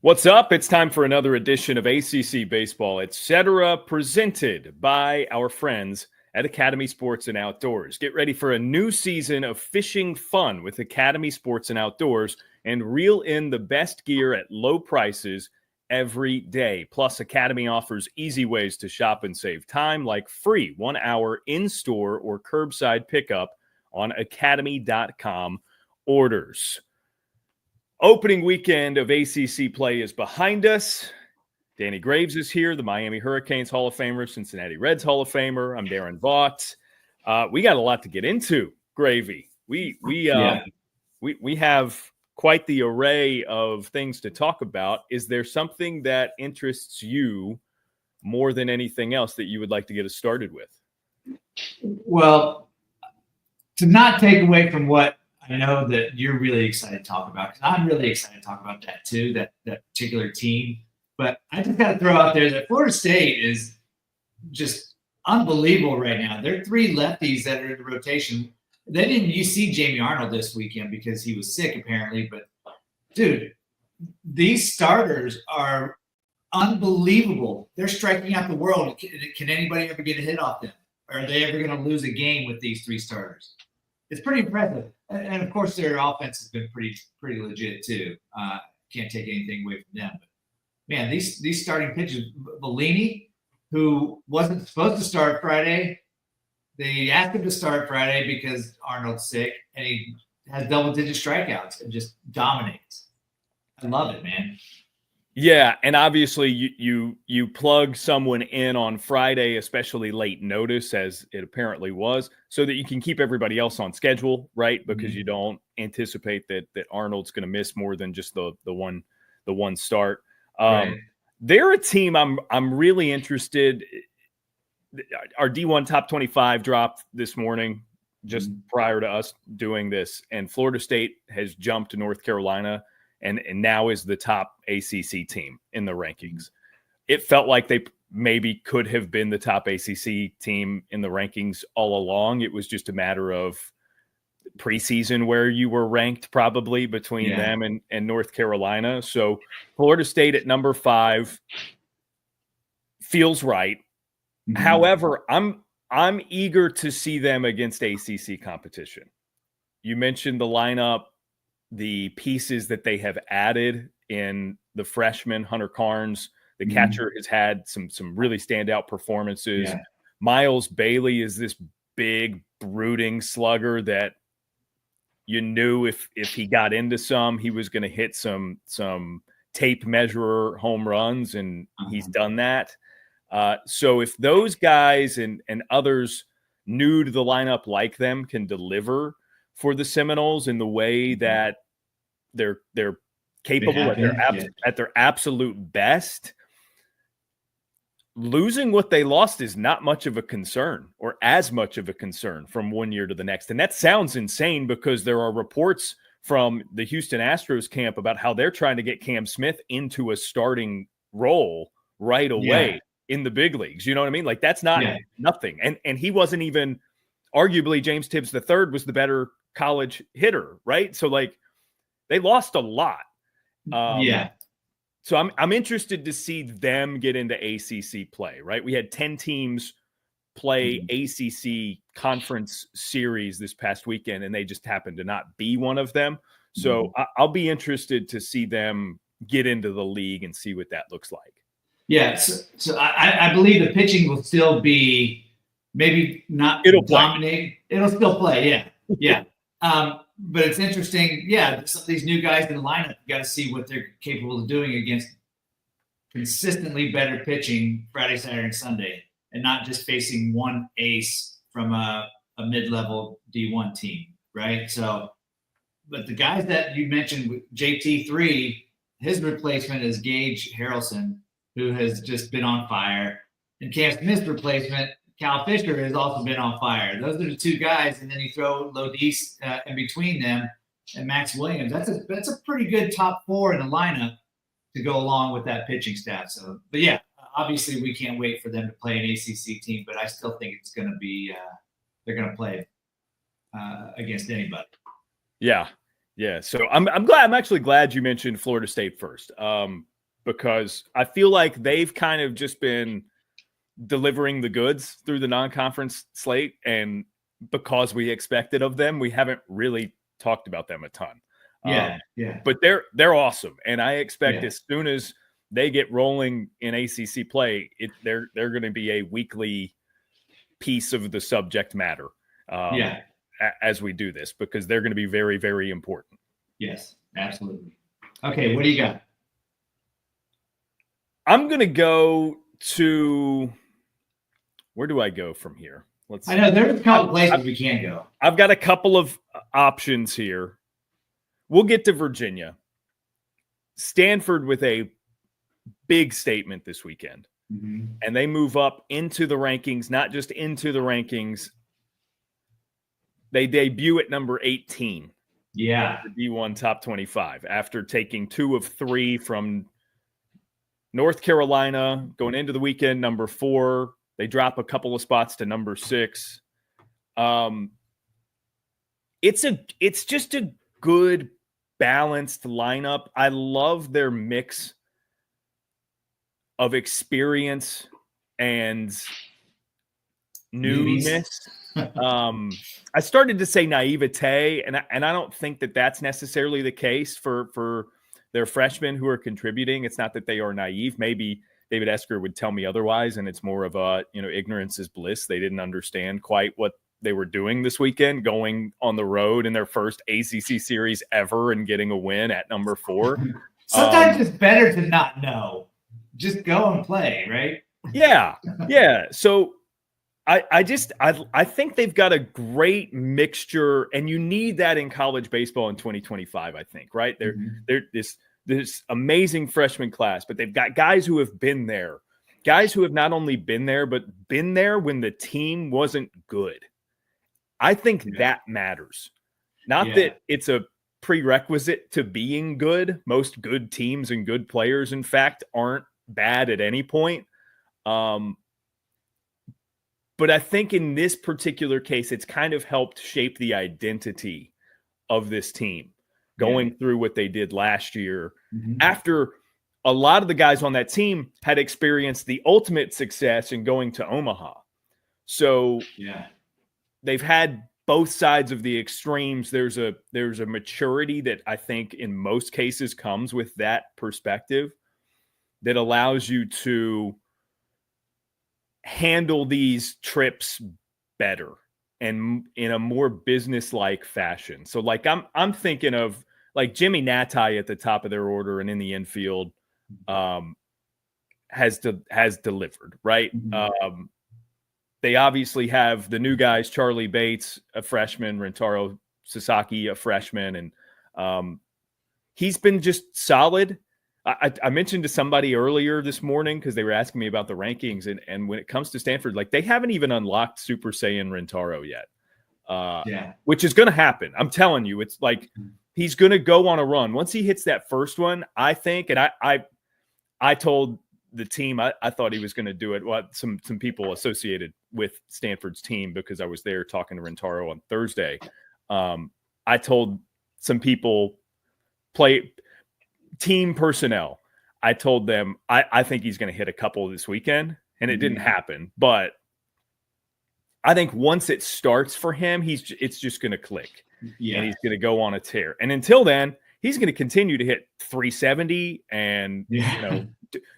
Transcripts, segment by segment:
What's up? It's time for another edition of ACC Baseball Etc. presented by our friends at Academy Sports and Outdoors. Get ready for a new season of fishing fun with Academy Sports and Outdoors and reel in the best gear at low prices every day. Plus, Academy offers easy ways to shop and save time, like free 1 hour in-store or curbside pickup on academy.com orders. Opening weekend of ACC play is behind us. Danny Graves is here, the Miami Hurricanes Hall of Famer, Cincinnati Reds Hall of Famer. I'm Daron Vaught. We got a lot to get into, Gravy. We have quite the array of things to talk about. Is there something that interests you more than anything else that you would like to get us started with? Well, to not take away from what I know that you're really excited to talk about, because I'm really excited to talk about that too, that particular team. But I just got to throw out there that Florida State is just unbelievable right now. There are three lefties that are in the rotation. They didn't you see Jamie Arnold this weekend because he was sick apparently. But, dude, these starters are unbelievable. They're striking out the world. Can anybody ever get a hit off them? Are they ever going to lose a game with these three starters? It's pretty impressive. And of course, their offense has been pretty legit too. Can't take anything away from them. But man, these starting pitchers, Bellini, who wasn't supposed to start Friday, they asked him to start Friday because Arnold's sick, and he has double-digit strikeouts and just dominates. I love it, man. Yeah, and obviously you plug someone in on Friday, especially late notice, as it apparently was, so that you can keep everybody else on schedule, right? Because you don't anticipate that Arnold's going to miss more than just the one start. Right. They're a team I'm really interested. Our D1 top 25 dropped this morning, just prior to us doing this, and Florida State has jumped to North Carolina. And now is the top ACC team in the rankings. It felt like they maybe could have been the top ACC team in the rankings all along. It was just a matter of preseason where you were ranked probably between them and North Carolina. So Florida State at number 5 feels right. Mm-hmm. However, I'm eager to see them against ACC competition. You mentioned the lineup, the pieces that they have added in the freshman Hunter Carnes. The catcher has had some really standout performances. Yeah. Miles Bailey is this big brooding slugger that you knew if he got into some, he was going to hit some tape measurer home runs, and he's done that. So if those guys and others new to the lineup like them can deliver for the Seminoles in the way that they're capable at their absolute best, losing what they lost is not much of a concern, or as much of a concern, from one year to the next. And that sounds insane because there are reports from the Houston Astros camp about how they're trying to get Cam Smith into a starting role right away in the big leagues. You know what I mean? Like, that's not nothing. And he wasn't even, arguably James Tibbs III was the better college hitter, right? So like, they lost a lot. So I'm interested to see them get into ACC play, right? We had 10 teams play ACC conference series this past weekend, and they just happened to not be one of them. So I'll be interested to see them get into the league and see what that looks like. Yeah, so I believe the pitching will still be maybe not dominate. It'll still play, yeah. But it's interesting, some of these new guys in the lineup, you got to see what they're capable of doing against consistently better pitching Friday, Saturday, and Sunday, and not just facing one ace from a mid-level D1 team, right? So, but the guys that you mentioned, JT3, his replacement is Gage Harrelson, who has just been on fire, and Cam Smith's replacement, Cal Fisher, has also been on fire. Those are the two guys, and then you throw Lodis in between them and Max Williams. That's a pretty good top 4 in the lineup to go along with that pitching staff. So, but yeah, obviously we can't wait for them to play an ACC team, but I still think it's going to be they're going to play against anybody. Yeah. So I'm glad. I'm actually glad you mentioned Florida State first. because I feel like they've kind of just been delivering the goods through the non-conference slate, and because we expected of them, we haven't really talked about them a ton. Yeah. But they're awesome, and I expect as soon as they get rolling in ACC play, they're going to be a weekly piece of the subject matter. As we do this, because they're going to be very, very important. Yes, absolutely. Okay, what do you got? I'm going to go to, where do I go from here? I know there's a couple places we can go. I've got a couple of options here. We'll get to Virginia. Stanford with a big statement this weekend. And they move up into the rankings, not just into the rankings. They debut at number 18. Yeah. The D1 top 25 after taking 2 of 3 from North Carolina going into the weekend, number 4. They drop a couple of spots to number 6. It's just a good balanced lineup. I love their mix of experience and newness. I started to say naivete, and I don't think that that's necessarily the case for their freshmen who are contributing. It's not that they are naive. Maybe David Esker would tell me otherwise, and it's more of a, ignorance is bliss. They didn't understand quite what they were doing this weekend, going on the road in their first ACC series ever and getting a win at number 4. Sometimes it's better to not know. Just go and play, right? Yeah. So I think they've got a great mixture, and you need that in college baseball in 2025, I think, right? They're this amazing freshman class, but they've got guys who have been there, guys who have not only been there, but been there when the team wasn't good. I think that matters. Not that it's a prerequisite to being good. Most good teams and good players, in fact, aren't bad at any point. But I think in this particular case, it's kind of helped shape the identity of this team going through what they did last year after a lot of the guys on that team had experienced the ultimate success in going to Omaha. So they've had both sides of the extremes. There's a maturity that I think in most cases comes with that perspective that allows you to handle these trips better and in a more business-like fashion. So like I'm thinking of like Jimmy Natai at the top of their order and in the infield has delivered, right? They obviously have the new guys, Charlie Bates, a freshman, Rintaro Sasaki, a freshman, and he's been just solid. I mentioned to somebody earlier this morning because they were asking me about the rankings, and when it comes to Stanford, like they haven't even unlocked Super Saiyan Rintaro yet, which is going to happen. I'm telling you, it's like he's going to go on a run once he hits that first one. I think, and I told the team I thought he was going to do it. Well, some people associated with Stanford's team because I was there talking to Rintaro on Thursday. I told some people team personnel, I told them I think he's going to hit a couple this weekend, and it didn't happen. But I think once it starts for him, it's just going to click, and he's going to go on a tear. And until then, he's going to continue to hit 370 and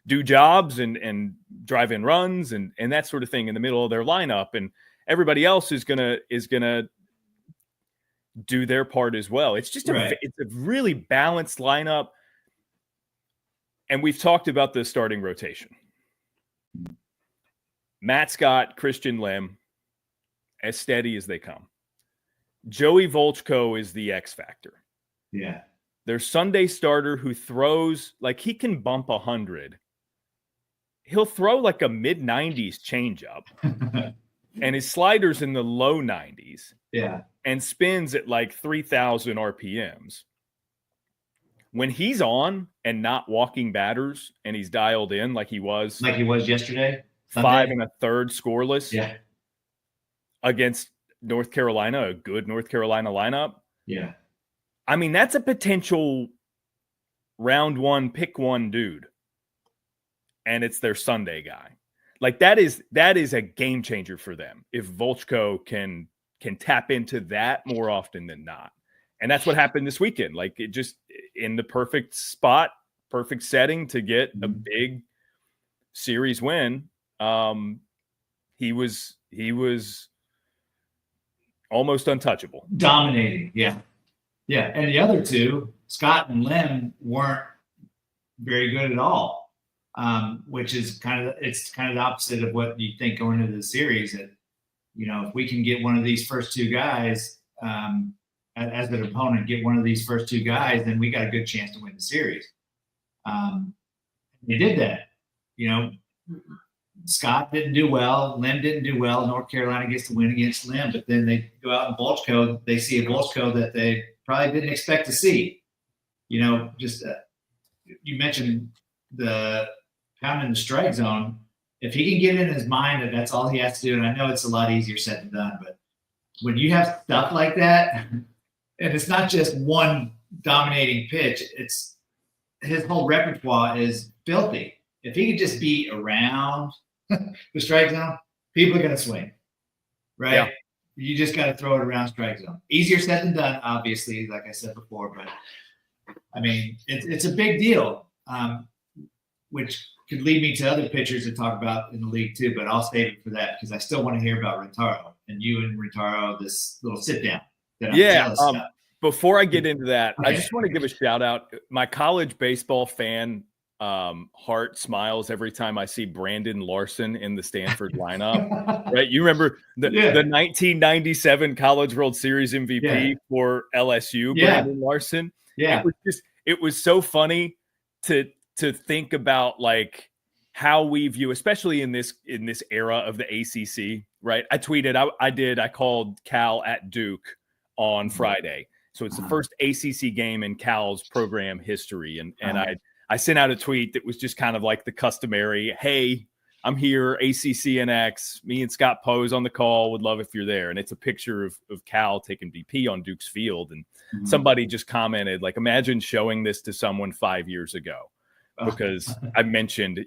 do jobs and drive in runs and that sort of thing in the middle of their lineup, and everybody else is gonna do their part as well. It's just it's a really balanced lineup. And we've talked about the starting rotation. Matt Scott, Christian Lim, as steady as they come. Joey Volchko is the X factor. Yeah. Their Sunday starter who throws, like he can bump 100. He'll throw like a mid-90s changeup. And his slider's in the low 90s. Yeah. And spins at like 3,000 RPMs. When he's on and not walking batters and he's dialed in like he was yesterday, Sunday. 5 1/3 scoreless against North Carolina, a good North Carolina lineup. Yeah. I mean, that's a potential round 1, pick 1 dude. and it's their Sunday guy. Like that is a game changer for them if Volchko can tap into that more often than not. And that's what happened this weekend. Like it just in the perfect spot, perfect setting to get a big series win. He was almost untouchable. Dominating. Yeah. Yeah. And the other two, Scott and Lim, weren't very good at all. Which is kind of the opposite of what you think going into the series. That, if we can get one of these first two guys as an opponent, get one of these first two guys, then we got a good chance to win the series. They did that. Scott didn't do well. Lim didn't do well. North Carolina gets the win against Lim, but then they go out in Volchko. They see a Volchko that they probably didn't expect to see. You mentioned the pounding the strike zone. If he can get in his mind that that's all he has to do, and I know it's a lot easier said than done, but when you have stuff like that, and it's not just one dominating pitch, it's his whole repertoire is filthy. If he could just be around the strike zone, people are going to swing, right? Yeah. You just got to throw it around strike zone. Easier said than done, obviously, like I said before, but I mean, it's a big deal, which could lead me to other pitchers to talk about in the league too, but I'll save it for that because I still want to hear about Rintaro and you and Rintaro, this little sit down that I'm jealous about. Before I get into that, okay. I just want to give a shout out. My college baseball fan heart smiles every time I see Brandon Larson in the Stanford lineup. Right? You remember the 1997 College World Series MVP for LSU, Brandon Larson. Yeah, it was so funny to think about like how we view, especially in this era of the ACC. Right? I tweeted, I called Cal at Duke on Friday. So it's the first ACC game in Cal's program history. And I sent out a tweet that was just kind of like the customary, hey, I'm here, ACCNX, me and Scott Poe's on the call, would love if you're there. And it's a picture of Cal taking BP on Duke's field. And somebody just commented, like, imagine showing this to someone 5 years ago. Because I mentioned,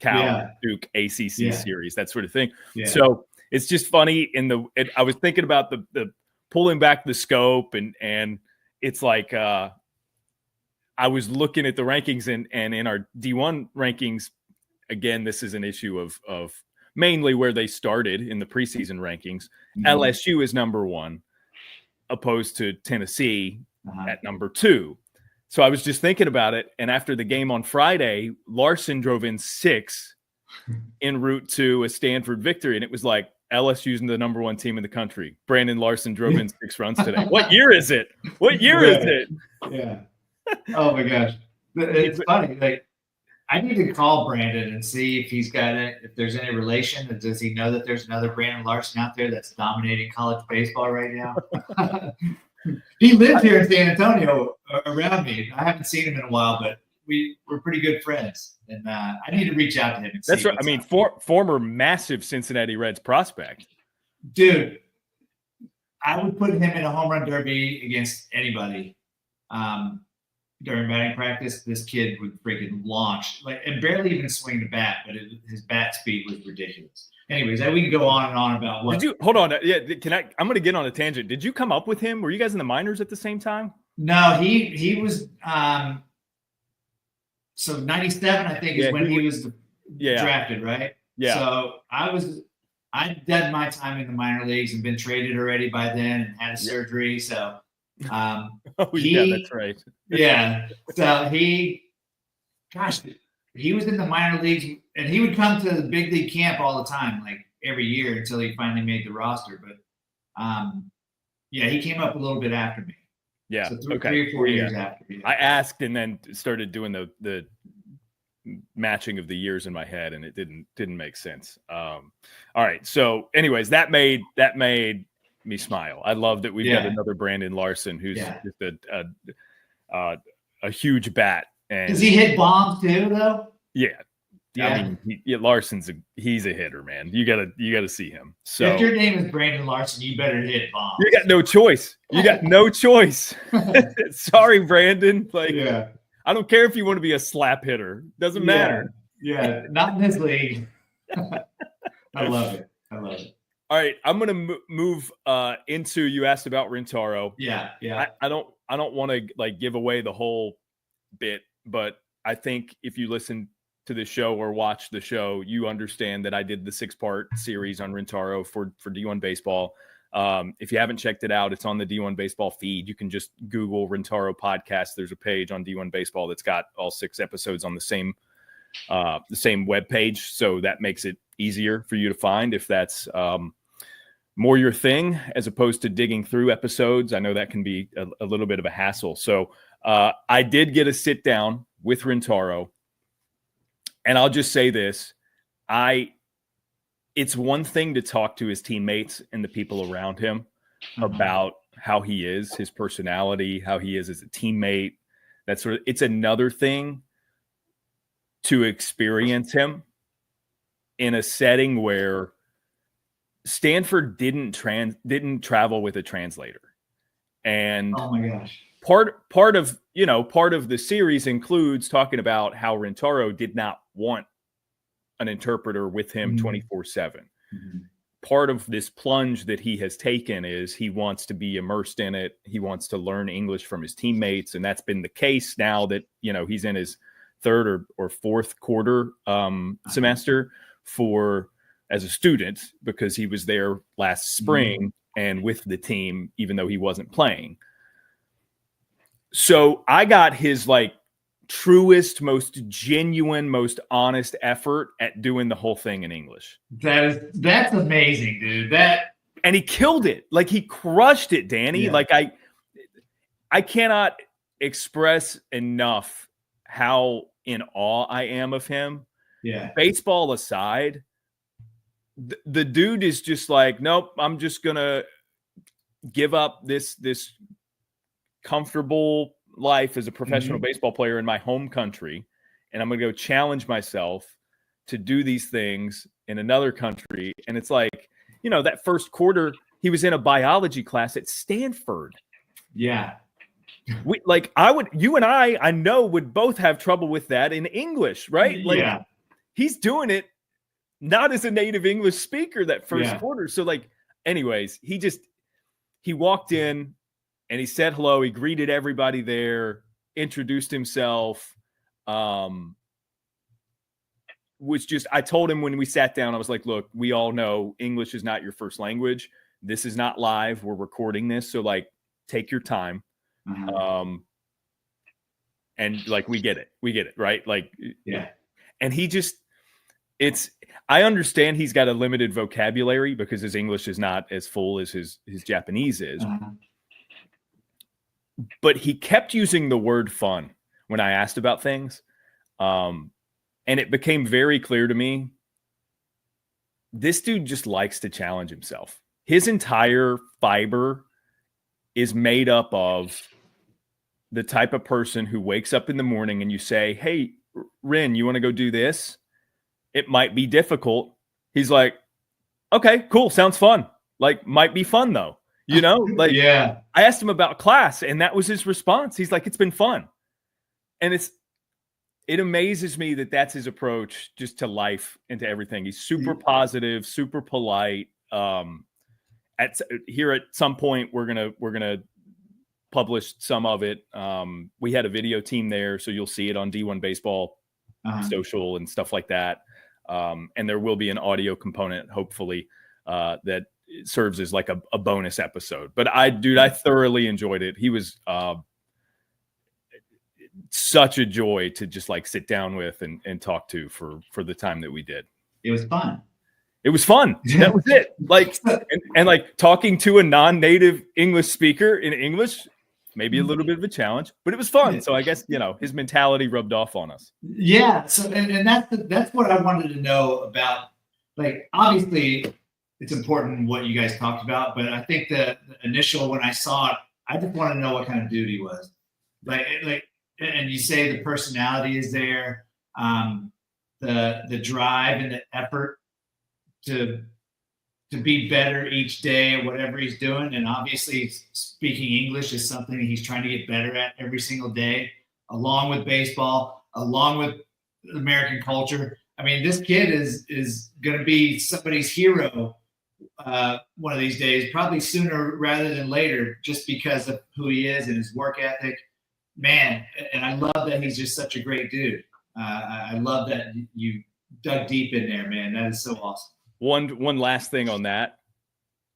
Cal, Duke, ACC series, that sort of thing. Yeah. So it's just funny I was thinking about the pulling back the scope and it's like I was looking at the rankings and in our D1 rankings, again, this is an issue of mainly where they started in the preseason rankings. LSU is number 1 opposed to Tennessee at number 2. So I was just thinking about it. And after the game on Friday, Larson drove in 6 en route to a Stanford victory. And it was like, LSU's the number 1 team in the country. Brandon Larson drove in 6 runs today. What year is it? What year is it? Yeah. Oh my gosh. It's funny. Like, I need to call Brandon and see if he's got it, if there's any relation. Does he know that there's another Brandon Larson out there that's dominating college baseball right now? He lives here in San Antonio around me. I haven't seen him in a while, but we're pretty good friends. And I need to reach out to him. And that's right. I mean, former massive Cincinnati Reds prospect. Dude, I would put him in a home run derby against anybody. During batting practice, this kid would freaking launch, and barely even swing the bat, but his bat speed was ridiculous. Anyways, we can go on and on about what. Did you hold on? Yeah, I'm going to get on a tangent. Did you come up with him? Were you guys in the minors at the same time? No, he was. So 97, I think, is when he was drafted, right? Yeah. So I'd done my time in the minor leagues and been traded already by then and had a surgery. So. That's right. Yeah. So he was in the minor leagues and he would come to the big league camp all the time, like every year until he finally made the roster. But he came up a little bit after me. Yeah. So 3 or 4 years after me. I asked and then started doing the matching of the years in my head and it didn't make sense. All right. So anyways, that made me smile. I love that we've got another Brandon Larson who's just a huge bat. And does he hit bombs too, though? Yeah. I mean, Larson's he's a hitter, man. You gotta see him. So if your name is Brandon Larson, you better hit bombs. You got no choice. Sorry, Brandon. I don't care if you want to be a slap hitter. Doesn't matter. Yeah, not in this league. I love it. I love it. All right, I'm gonna move into. You asked about Rintaro. Yeah. I don't want to like give away the whole bit, but I think if you listen to the show or watch the show, you understand that I did the 6-part series on Rintaro for D1 Baseball. If you haven't checked it out, it's on the D1 Baseball feed. You can just Google Rintaro podcast. There's a page on D1 Baseball that's got all 6 episodes on the same web page, so that makes it easier for you to find if that's more your thing as opposed to digging through episodes. I know that can be a little bit of a hassle. So I did get a sit down with Rintaro, and I'll just say this. It's one thing to talk to his teammates and the people around him about how he is, his personality, how he is as a teammate. It's another thing to experience him in a setting where Stanford didn't travel with a translator. And oh my gosh. Part of the series includes talking about how Rintaro did not want an interpreter with him 24/7. Mm-hmm. Part of this plunge that he has taken is he wants to be immersed in it. He wants to learn English from his teammates. And that's been the case now that, he's in his third or fourth quarter semester as a student, because he was there last spring and with the team, even though he wasn't playing. So I got his truest, most genuine, most honest effort at doing the whole thing in English. That's amazing, dude. And he killed it. He crushed it, Danny. Yeah. I cannot express enough how in awe I am of him. Yeah. Baseball aside, the dude is just nope, I'm just gonna give up this comfortable life as a professional baseball player in my home country, and I'm gonna go challenge myself to do these things in another country. And it's that first quarter he was in a biology class at Stanford. Yeah. You and I know would both have trouble with that in English, right? Yeah. He's doing it not as a native English speaker that first quarter. So anyways, he walked in and he said hello. He greeted everybody there, introduced himself. I told him when we sat down, I was like, look, we all know English is not your first language. This is not live. We're recording this. So take your time. And we get it. Right. Yeah. And I understand he's got a limited vocabulary because his English is not as full as his Japanese is. But he kept using the word fun when I asked about things. And it became very clear to me, this dude just likes to challenge himself. His entire fiber is made up of the type of person who wakes up in the morning and you say, hey, Rin, you want to go do this? It might be difficult. He's like, okay, cool. Sounds fun. Might be fun though. Yeah. I asked him about class and that was his response. He's like, it's been fun. And it amazes me that that's his approach just to life and to everything. He's super positive, super polite. Here at some point, we're gonna publish some of it. We had a video team there, so you'll see it on D1 Baseball social and stuff like that. And there will be an audio component, hopefully, that serves as a bonus episode. But I thoroughly enjoyed it. He was such a joy to just sit down with and talk to for the time that we did. It was fun. It was fun. That was it. And talking to a non-native English speaker in English, maybe a little bit of a challenge, but it was fun. So I guess, his mentality rubbed off on us. Yeah. So, and that's what I wanted to know about. Obviously it's important what you guys talked about, but I think the initial, when I saw it, I just want to know what kind of dude he was. And you say the personality is there, the drive and the effort to be better each day at whatever he's doing. And obviously speaking English is something he's trying to get better at every single day, along with baseball, along with American culture. I mean, this kid is going to be somebody's hero one of these days, probably sooner rather than later, just because of who he is and his work ethic. Man, and I love that he's just such a great dude. I love that you dug deep in there, man. That is so awesome. One last thing on that.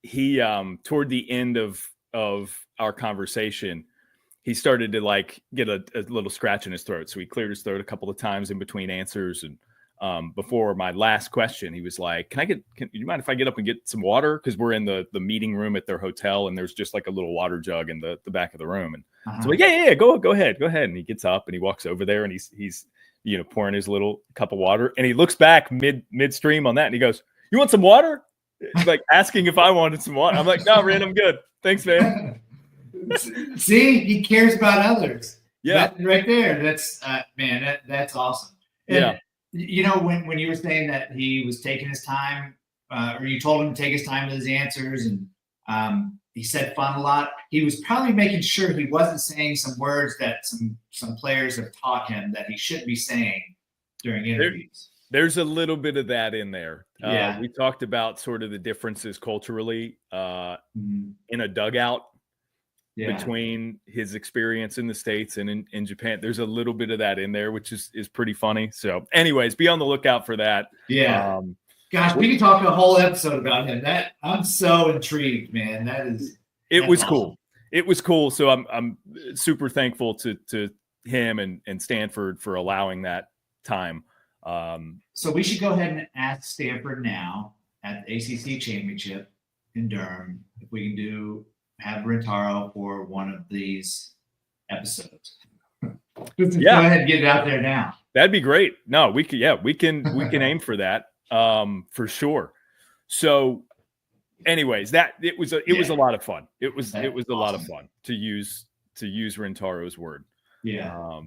He toward the end of our conversation, he started to like get a little scratch in his throat. So he cleared his throat a couple of times in between answers. And before my last question, he was like, can you mind if I get up and get some water? Because we're in the meeting room at their hotel, and there's just like a little water jug in the back of the room. And so like, yeah, go ahead. And he gets up and he walks over there, and he's pouring his little cup of water, and he looks back midstream on that, and he goes, "You want some water?" He's like asking if I wanted some water. I'm like, "No, Rin, I'm good. Thanks, man." See, he cares about others. Yeah, right there. That's man, that's awesome. And, when you were saying that he was taking his time, or you told him to take his time with his answers, and he said fun a lot, he was probably making sure he wasn't saying some words that some players have taught him that he shouldn't be saying during interviews. There's a little bit of that in there. Yeah. We talked about sort of the differences culturally in a dugout between his experience in the States and in Japan. There's a little bit of that in there, which is pretty funny. So anyways, be on the lookout for that. Yeah. Gosh, we could talk a whole episode about him. That I'm so intrigued, man. It was awesome. Cool. It was cool. So I'm super thankful to him and Stanford for allowing that time. So we should go ahead and ask Stanford now at the ACC Championship in Durham if we can have Rintaro for one of these episodes. Go ahead and get it out there now. That'd be great. No, we can aim for that for sure. So anyways, it was a lot of fun. It was a lot of fun to use Rintaro's word. Yeah. All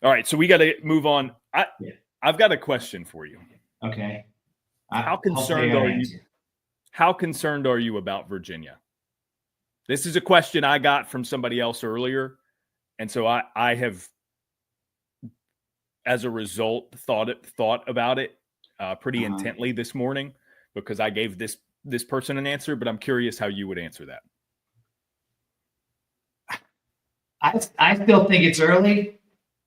right, so we got to move on. I've got a question for you. Okay. How concerned are you about Virginia? This is a question I got from somebody else earlier, and so I have, as a result, thought about it pretty intently this morning, because I gave this person an answer, but I'm curious how you would answer that. I still think it's early.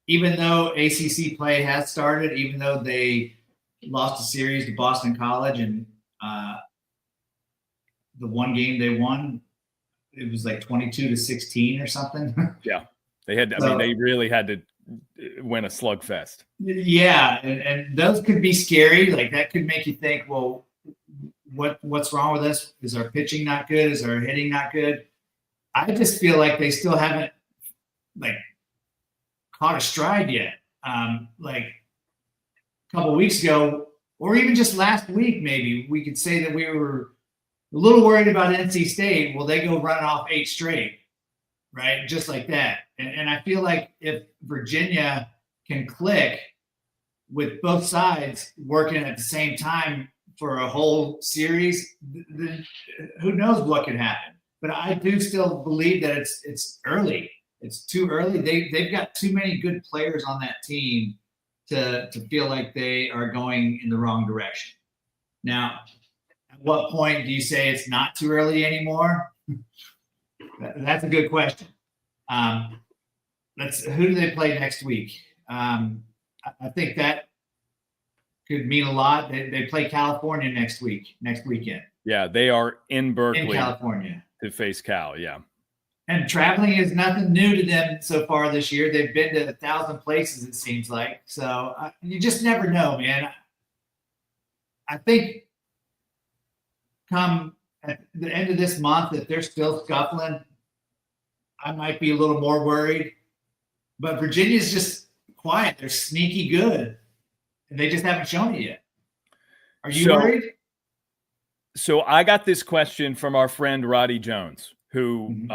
Even though ACC play has started, even though they lost a series to Boston College, and the one game they won, it was like 22-16 or something. Yeah, they had. They really had to win a slugfest. Yeah, and those could be scary. Like that could make you think, well, what's wrong with us? Is our pitching not good? Is our hitting not good? I just feel like they still haven't caught a stride yet. Like a couple of weeks ago, or even just last week, maybe we could say that we were a little worried about NC State. Well, they go running off 8 straight, right? Just like that. And I feel like if Virginia can click with both sides working at the same time for a whole series, then who knows what can happen. But I do still believe that it's early. It's too early. They've got too many good players on that team to feel like they are going in the wrong direction. Now, at what point do you say it's not too early anymore? That's a good question. Who do they play next week? I think that could mean a lot. They play California next weekend. Yeah, they are in Berkeley, in California, to face Cal. Yeah. And traveling is nothing new to them so far this year. They've been to 1,000 places, it seems like. So you just never know, man. I think come at the end of this month, if they're still scuffling, I might be a little more worried. But Virginia's just quiet. They're sneaky good, and they just haven't shown it yet. Are you worried? So I got this question from our friend Roddy Jones, who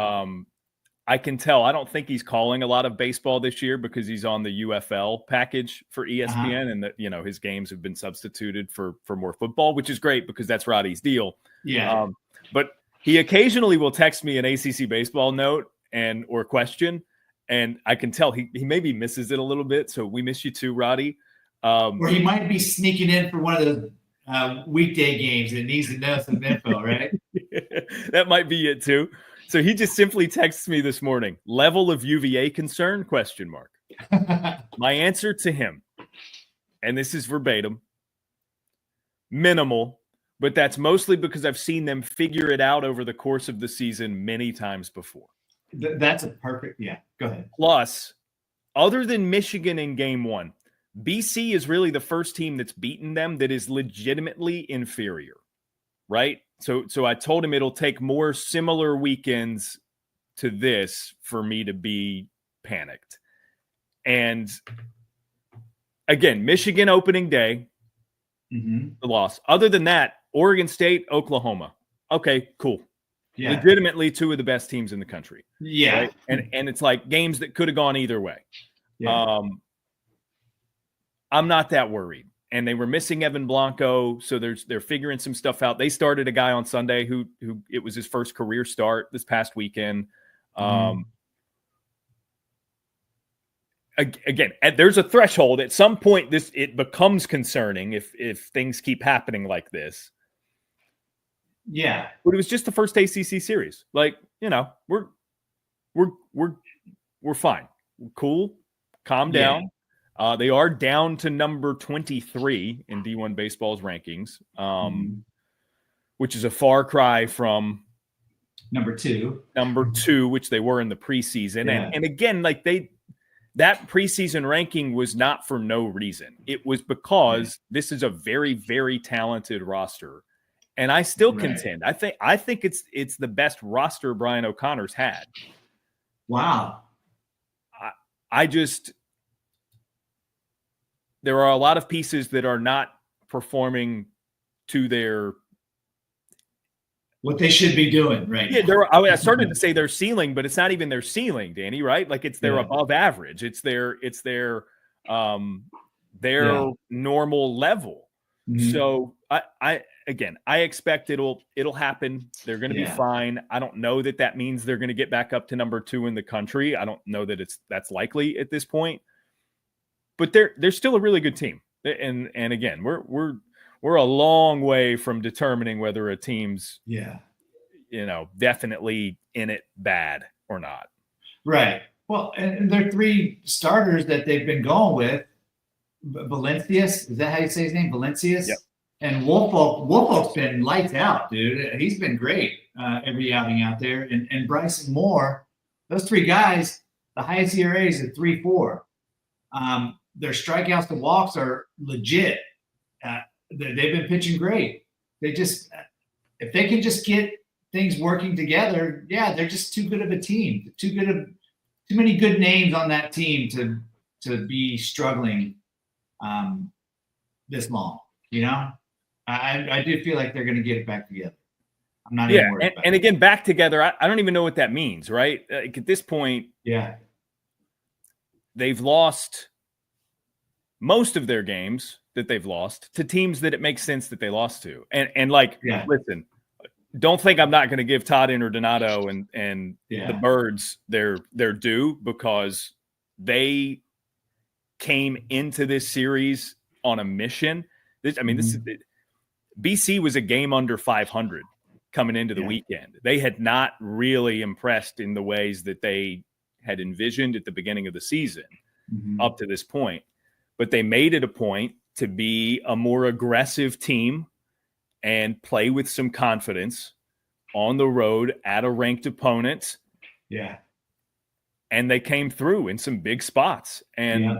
I can tell, I don't think he's calling a lot of baseball this year because he's on the UFL package for ESPN, and that, his games have been substituted for more football, which is great because that's Roddy's deal. Yeah. But he occasionally will text me an ACC baseball note or question, and I can tell he maybe misses it a little bit. So we miss you too, Roddy. Or he might be sneaking in for one of those weekday games and needs to know some info, right? That might be it too. So he just simply texts me this morning, level of UVA concern, ? My answer to him, and this is verbatim, minimal, but that's mostly because I've seen them figure it out over the course of the season many times before. That's a perfect, yeah, go ahead. Plus, other than Michigan in game 1, BC is really the first team that's beaten them that is legitimately inferior, right? So I told him it'll take more similar weekends to this for me to be panicked. And again, Michigan opening day, the loss. Other than that, Oregon State, Oklahoma. Okay, cool. Yeah. Legitimately 2 of the best teams in the country. Yeah. Right? And it's like games that could have gone either way. Yeah. I'm not that worried. And they were missing Evan Blanco, so they're figuring some stuff out. They started a guy on Sunday who it was his first career start this past weekend. Again, there's a threshold. At some point, it becomes concerning if things keep happening like this. Yeah, but it was just the first ACC series. Like, we're fine. We're cool. Calm down. They are down to number 23 in D1 Baseball's rankings, which is a far cry from number two, which they were in the preseason. Yeah. And again, like that preseason ranking was not for no reason. It was because this is a very, very talented roster. And I still contend. I think it's the best roster Brian O'Connor's had. Wow. There are a lot of pieces that are not performing to their what they should be doing, right? Yeah, I started to say their ceiling, but it's not even their ceiling, Danny, right? Like it's their above average. It's their normal level. Mm-hmm. So I expect it'll happen. They're going to be fine. I don't know that means they're going to get back up to number 2 in the country. I don't know that that's likely at this point. But they're still a really good team. And again, we're a long way from determining whether a team's definitely in it bad or not. Right. Well, and there are 3 starters that they've been going with. Valencius, is that how you say his name? Valencius? Yep. And Woolfolk's been lights out, dude. He's been great every outing out there. And Bryson Moore, those 3 guys, the highest ERAs at 3.4. Their strikeouts to walks are legit. They've been pitching great. They just, if they can just get things working together, they're just too good of a team. Too many good names on that team to be struggling this long. I do feel like they're going to get it back together. I'm not even worried about and again, back together. I don't even know what that means, right? Like at this point, they've lost most of their games that they've lost to teams that it makes sense that they lost to. And listen, don't think I'm not going to give Todd Interdonato and the Birds their due, because they came into this series on a mission. BC was a game under 500 coming into the weekend. They had not really impressed in the ways that they had envisioned at the beginning of the season up to this point. But they made it a point to be a more aggressive team and play with some confidence on the road at a ranked opponent. Yeah. And they came through in some big spots. And,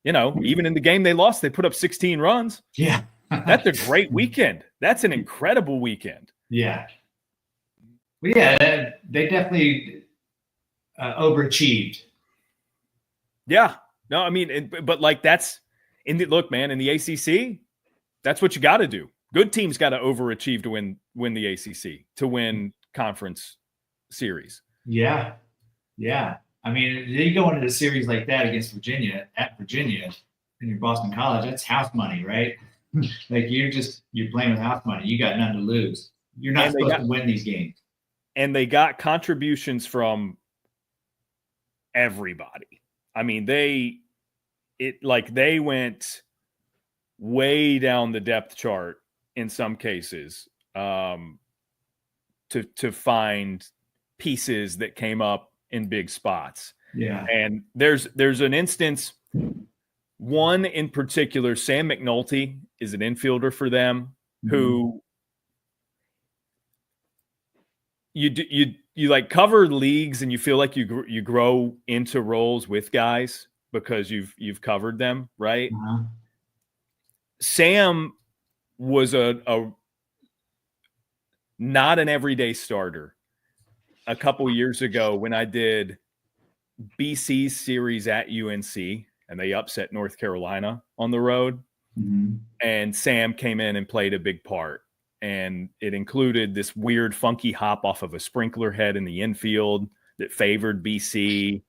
even in the game they lost, they put up 16 runs. Yeah. That's a great weekend. That's an incredible weekend. Yeah. Well, they definitely overachieved. Yeah. No, I mean, but like that's in the ACC, that's what you got to do. Good teams got to overachieve to win the ACC, to win conference series. Yeah. Yeah. I mean, you go into a series like that against Virginia, in your Boston College, that's house money, right? Like you're playing with house money. You got none to lose. You're not supposed to win these games. And they got contributions from everybody. I mean, they went way down the depth chart in some cases to find pieces that came up in big spots. Yeah. And there's an instance, one in particular, Sam McNulty is an infielder for them who you like cover leagues and you feel like you grow into roles with guys because you've covered them, right? Sam was a not an everyday starter. A couple years ago when I did BC's series at UNC and they upset North Carolina on the road, and Sam came in and played a big part. And it included this weird funky hop off of a sprinkler head in the infield that favored BC.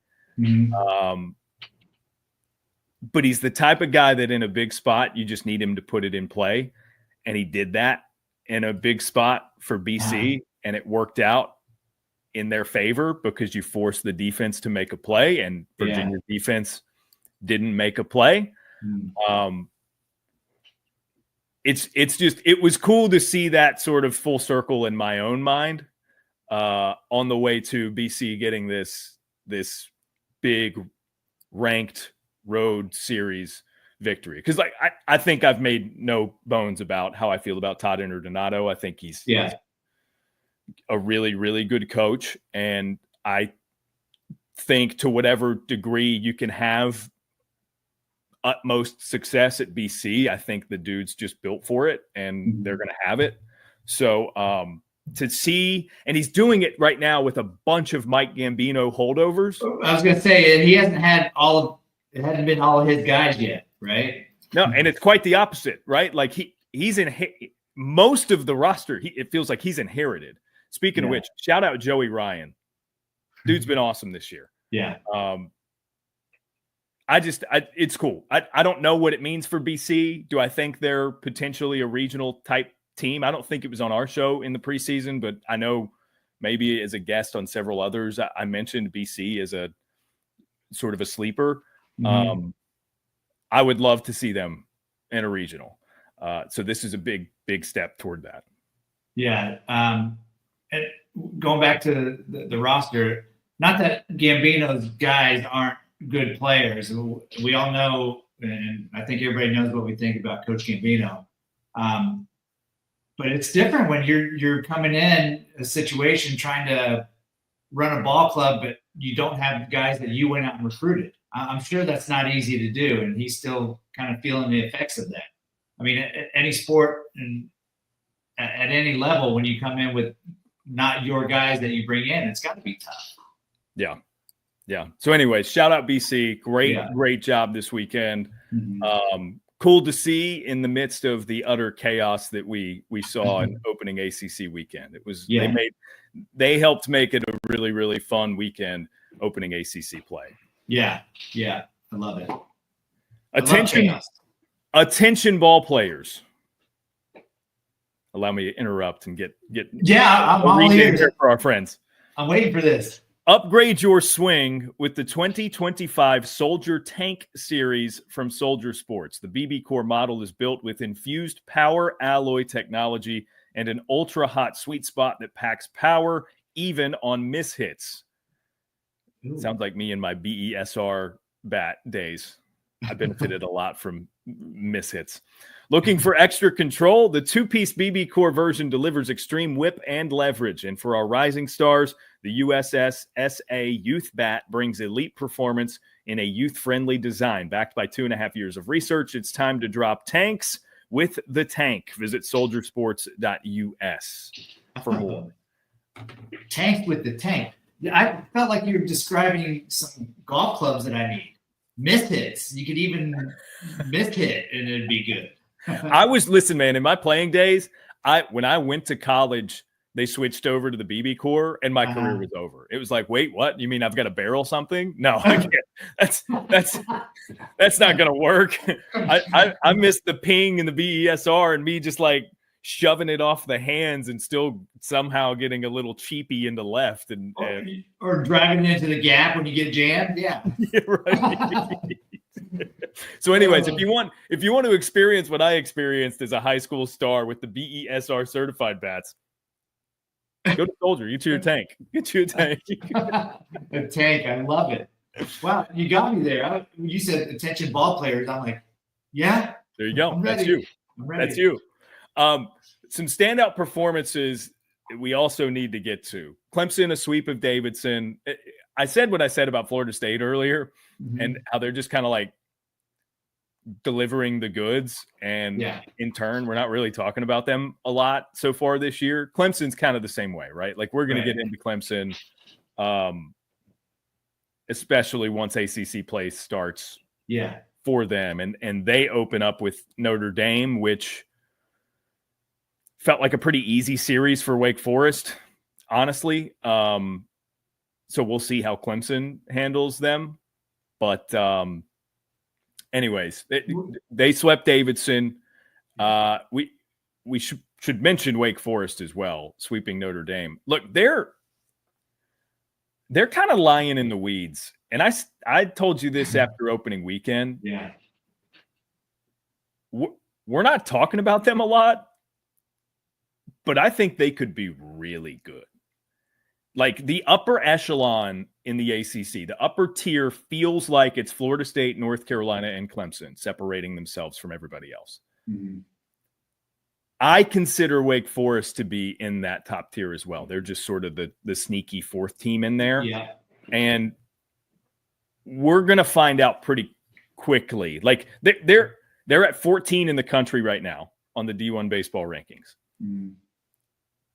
But he's the type of guy that in a big spot, you just need him to put it in play. And he did that in a big spot for BC, and it worked out in their favor because you forced the defense to make a play, and Virginia's defense didn't make a play. It was cool to see that sort of full circle in my own mind on the way to BC getting this big ranked road series victory. Because like I think I've made no bones about how I feel about Todd Interdonato. I think he's a really, really good coach. And I think to whatever degree you can have utmost success at BC, I think the dude's just built for it and they're going to have it. So to see, and he's doing it right now with a bunch of Mike Gambino holdovers. I was going to say, he hasn't had it hadn't been all of his guys yet, right? No, and it's quite the opposite, right? Like he's in most of the roster. It feels like he's inherited. Speaking of which, shout out Joey Ryan. Dude's been awesome this year. Yeah. It's cool. I don't know what it means for BC. Do I think they're potentially a regional type team? I don't think it was on our show in the preseason, but I know maybe as a guest on several others, I mentioned BC as a sort of a sleeper. I would love to see them in a regional. So this is a big, big step toward that. Yeah. And going back to the roster, not that Gambino's guys aren't good players. We all know, and I think everybody knows what we think about Coach Gambino. But it's different when you're coming in a situation trying to run a ball club, but you don't have guys that you went out and recruited. I'm sure that's not easy to do, and he's still kind of feeling the effects of that. I mean, at any sport and at any level, when you come in with not your guys that you bring in, it's got to be tough. Yeah. Yeah. So anyways, shout out BC. Great job this weekend. Cool to see in the midst of the utter chaos that we saw in opening ACC weekend. It was they helped make it a really, really fun weekend opening ACC play. Yeah. I love it. Attention ball players. Allow me to interrupt and get I'm all here for our friends. I'm waiting for this. Upgrade your swing with the 2025 Soldier Tank Series from Soldier Sports. The BB Core model is built with infused power alloy technology and an ultra-hot sweet spot that packs power even on mishits. Sounds like me and my BESR bat days. I benefited a lot from mishits. Looking for extra control? The two-piece BB Core version delivers extreme whip and leverage. And for our rising stars, the USS SA Youth Bat brings elite performance in a youth-friendly design. Backed by 2.5 years of research, it's time to drop tanks with the tank. Visit soldiersports.us for more. Tank with the tank. I felt like you were describing some golf clubs that I need. Miss hits. You could even miss hit and it'd be good. Listen, man, in my playing days, when I went to college, they switched over to the BB Core and my career was over. It was like, wait, what? You mean I've got to barrel something? No, I can't. That's not going to work. I missed the ping and the BESR and me just like shoving it off the hands and still somehow getting a little cheapy into left or driving into the gap when you get jammed. Yeah. Right. So, anyways, if you want to experience what I experienced as a high school star with the BESR certified bats, go to Soldier. Get you a tank. Get you a tank. A tank. I love it. Wow, you got me there. You said attention ball players. I'm like, yeah. There you go. I'm ready. That's you. I'm ready. That's you. Some standout performances we also need to get to. Clemson, a sweep of Davidson. I said what I said about Florida State earlier, and how they're just kind of like delivering the goods, and in turn we're not really talking about them a lot so far this year. Clemson's kind of the same way, right? Like we're going to get into Clemson, especially once ACC play starts for them, and they open up with Notre Dame, which felt like a pretty easy series for Wake Forest, honestly. So we'll see how Clemson handles them, but anyways, they swept Davidson. We should mention Wake Forest as well, sweeping Notre Dame. Look, they're kind of lying in the weeds. And I told you this after opening weekend. Yeah. We're not talking about them a lot, but I think they could be really good. Like the upper echelon in the ACC, the upper tier feels like it's Florida State, North Carolina, and Clemson separating themselves from everybody else. Mm-hmm. I consider Wake Forest to be in that top tier as well. They're just sort of the sneaky fourth team in there. Yeah. And we're going to find out pretty quickly. Like they're at 14 in the country right now on the D1 baseball rankings. Mm-hmm.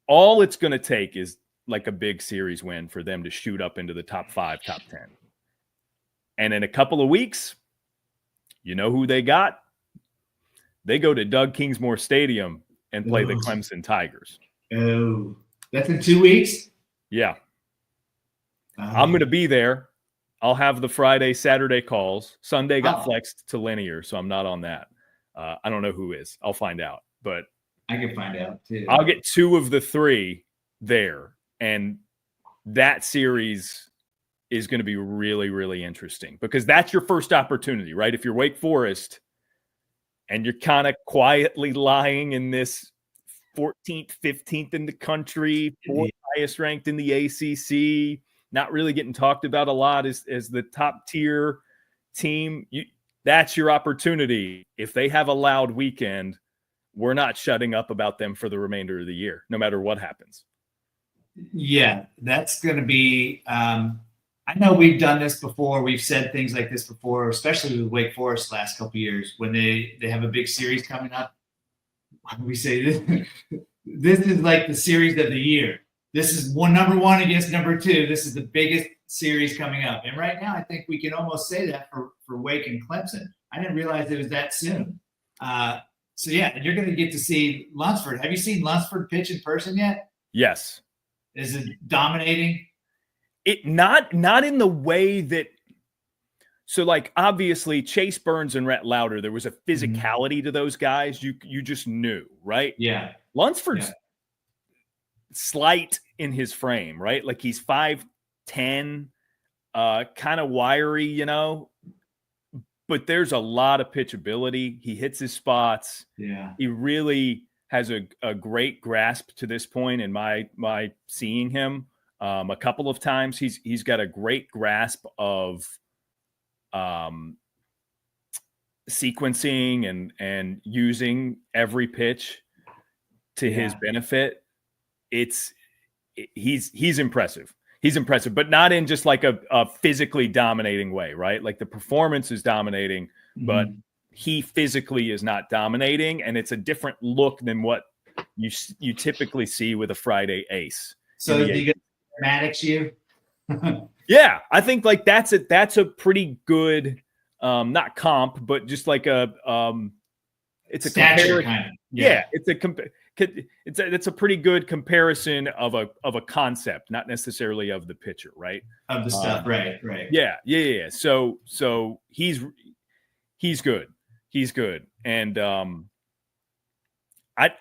All it's going to take is like a big series win for them to shoot up into the top 5, top 10. And in a couple of weeks, you know who they got? They go to Doug Kingsmore Stadium and play the Clemson Tigers. Oh, that's in 2 weeks? Yeah. I'm going to be there. I'll have the Friday, Saturday calls. Sunday got flexed to linear, so I'm not on that. I don't know who is. I'll find out. But I can find out, too. I'll get 2 of the 3 there. And that series is going to be really, really interesting because that's your first opportunity, right? If you're Wake Forest and you're kind of quietly lying in this 14th, 15th in the country, 4th highest ranked in the ACC, not really getting talked about a lot as the top tier team, that's your opportunity. If they have a loud weekend, we're not shutting up about them for the remainder of the year, no matter what happens. Yeah, that's going to be I know we've done this before. We've said things like this before, especially with Wake Forest last couple of years when they have a big series coming up. Why do we say this? This is like the series of the year. This is number 1 against number 2. This is the biggest series coming up. And right now, I think we can almost say that for Wake and Clemson. I didn't realize it was that soon. So, yeah, and you're going to get to see Lunceford. Have you seen Lunceford pitch in person yet? Yes. Is it dominating? It not in the way that – so, like, obviously, Chase Burns and Rhett Lauder, there was a physicality to those guys. You just knew, right? Yeah. Lunceford's slight in his frame, right? Like, he's 5'10", kind of wiry, you know. But there's a lot of pitchability. He hits his spots. Yeah. He really – has a great grasp to this point in my seeing him a couple of times. He's got a great grasp of sequencing and using every pitch to his benefit. He's impressive. He's impressive, but not in just like a physically dominating way, right? Like the performance is dominating, but he physically is not dominating, and it's a different look than what you typically see with a Friday ace. So do you get Maddox you? Yeah, I think like that's a pretty good not comp, but just like a it's a stature kind of. Yeah, it's a pretty good comparison of a concept, not necessarily of the pitcher, right? Of the stuff, right. Yeah. So he's good. He's good. And I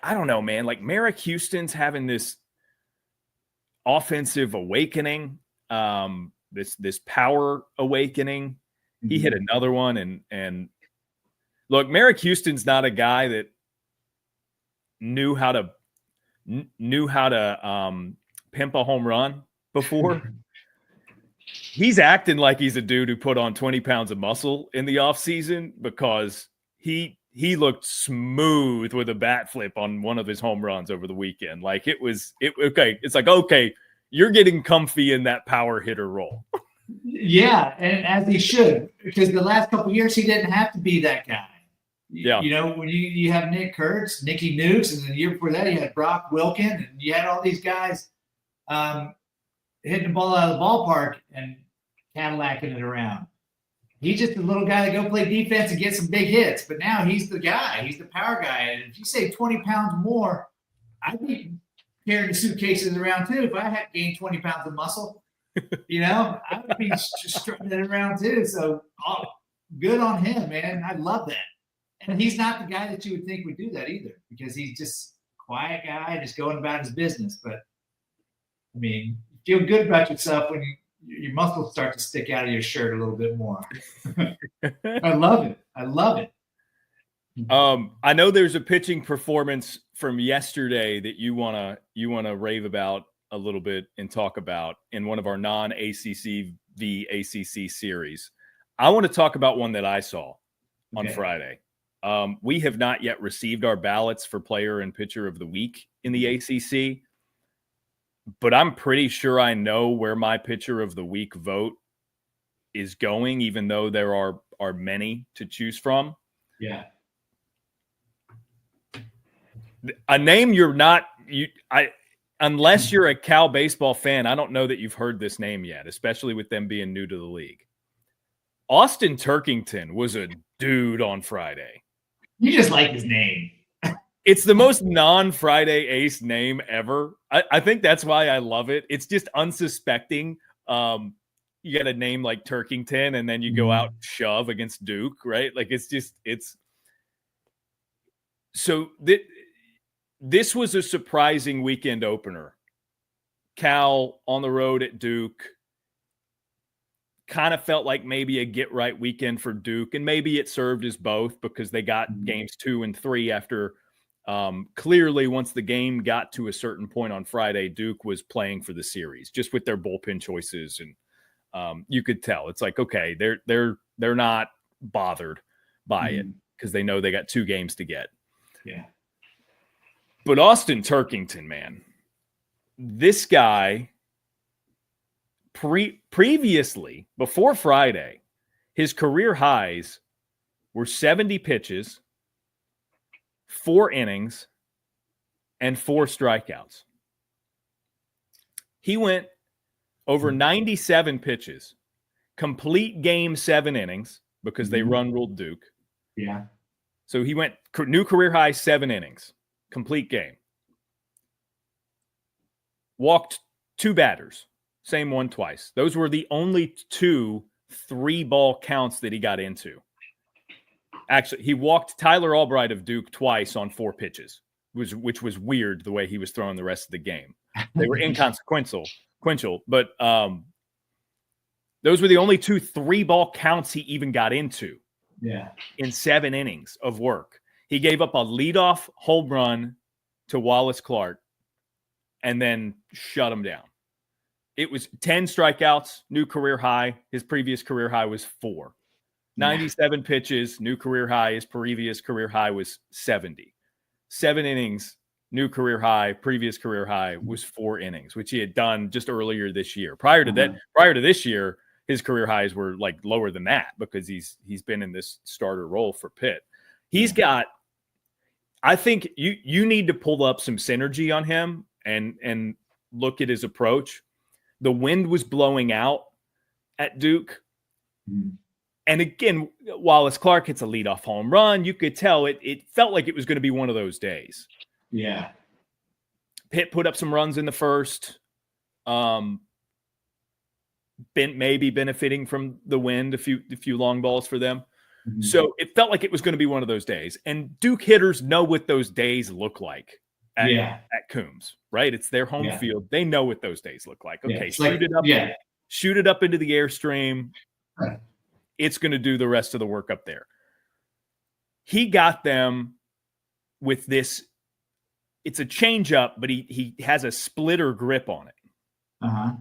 don't know, man. Like Marek Houston's having this offensive awakening, this power awakening. He hit another one, and Look, Marek Houston's not a guy that knew how to pimp a home run before. He's acting like he's a dude who put on 20 pounds of muscle in the offseason because he looked smooth with a bat flip on one of his home runs over the weekend. Like okay. It's like, okay, you're getting comfy in that power hitter role. Yeah, and as he should, because the last couple of years he didn't have to be that guy. Yeah. You know, when you have Nick Kurtz, Nicky Nukes, and the year before that you had Brock Wilkin, and you had all these guys hitting the ball out of the ballpark and Cadillacing it around. He's just a little guy to go play defense and get some big hits. But now he's the guy. He's the power guy. And if you say 20 pounds more, I'd be carrying the suitcases around too if I had gained 20 pounds of muscle. You know, I would be just strutting it around too. So good on him, man. I love that. And he's not the guy that you would think would do that either, because he's just a quiet guy, just going about his business. But I mean, you feel good about yourself when your muscles start to stick out of your shirt a little bit more. I love it. I love it. I know there's a pitching performance from yesterday that you wanna rave about a little bit and talk about in one of our non-ACC v ACC series. I want to talk about one that I saw on Friday. We have not yet received our ballots for player and pitcher of the week in the ACC, but I'm pretty sure I know where my pitcher of the week vote is going, even though there are many to choose from. Yeah. A name unless you're a Cal baseball fan, I don't know that you've heard this name yet, especially with them being new to the league. Austin Turkington was a dude on Friday. You just like his name. It's the most non-Friday ace name ever. I think that's why I love it. It's just unsuspecting. You get a name like Turkington, and then you go out and shove against Duke, right? Like so this was a surprising weekend opener. Cal on the road at Duke. Kind of felt like maybe a get-right weekend for Duke, and maybe it served as both because they got games 2 and 3 after clearly once the game got to a certain point on Friday, Duke was playing for the series just with their bullpen choices, and you could tell. It's like, okay, they're not bothered by it because they know they got 2 games to get. Yeah. But Austin Turkington, man, this guy previously, before Friday, his career highs were 70 pitches, 4 innings, and 4 strikeouts. He went over 97 pitches, complete game 7 innings because they run ruled Duke. Yeah. So he went new career high 7 innings, complete game. Walked 2 batters. Same one twice. Those were the only 2 3-ball counts that he got into. Actually, he walked Tyler Albright of Duke twice on 4 pitches, which was weird the way he was throwing the rest of the game. They were inconsequential, but those were the only 2 3-ball counts he even got into. Yeah. In 7 innings of work. He gave up a leadoff home run to Wallace Clark and then shut him down. It was 10 strikeouts, new career high. His previous career high was 4. 97 pitches, new career high. His previous career high was 70. 7 innings, new career high. Previous career high was 4 innings, which he had done just earlier this year. Prior to this year, his career highs were like lower than that because he's been in this starter role for Pitt. He's got, I think you need to pull up some synergy on him and look at his approach. The wind was blowing out at Duke. And again, Wallace Clark hits a leadoff home run. You could tell it felt like it was going to be one of those days. Yeah. Pitt put up some runs in the first. Maybe benefiting from the wind, a few long balls for them. So it felt like it was going to be one of those days. And Duke hitters know what those days look like at Coombs, right? It's their home field. They know what those days look like. Okay, shoot it up into the airstream. Right. It's going to do the rest of the work up there. he got them with this. It's a changeup, but he has a splitter grip on it. Uh-huh.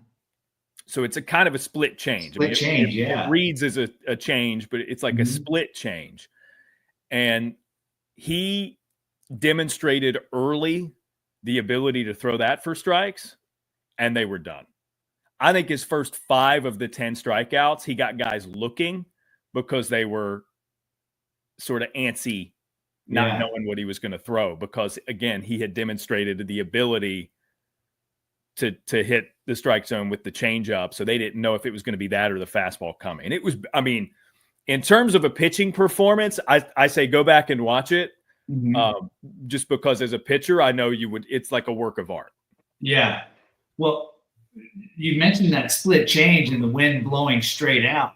So it's a kind of a split change. It reads as a change, but it's like a split change. And he demonstrated early the ability to throw that for strikes, and they were done. I think his first 5 of the 10 strikeouts, he got guys looking because they were sort of antsy, not knowing what he was going to throw. Because, again, he had demonstrated the ability to hit the strike zone with the changeup, so they didn't know if it was going to be that or the fastball coming. And it was, I mean, in terms of a pitching performance, I say go back and watch it. Just because as a pitcher, I know you would. It's like a work of art. Yeah. Well, you mentioned that split change and the wind blowing straight out.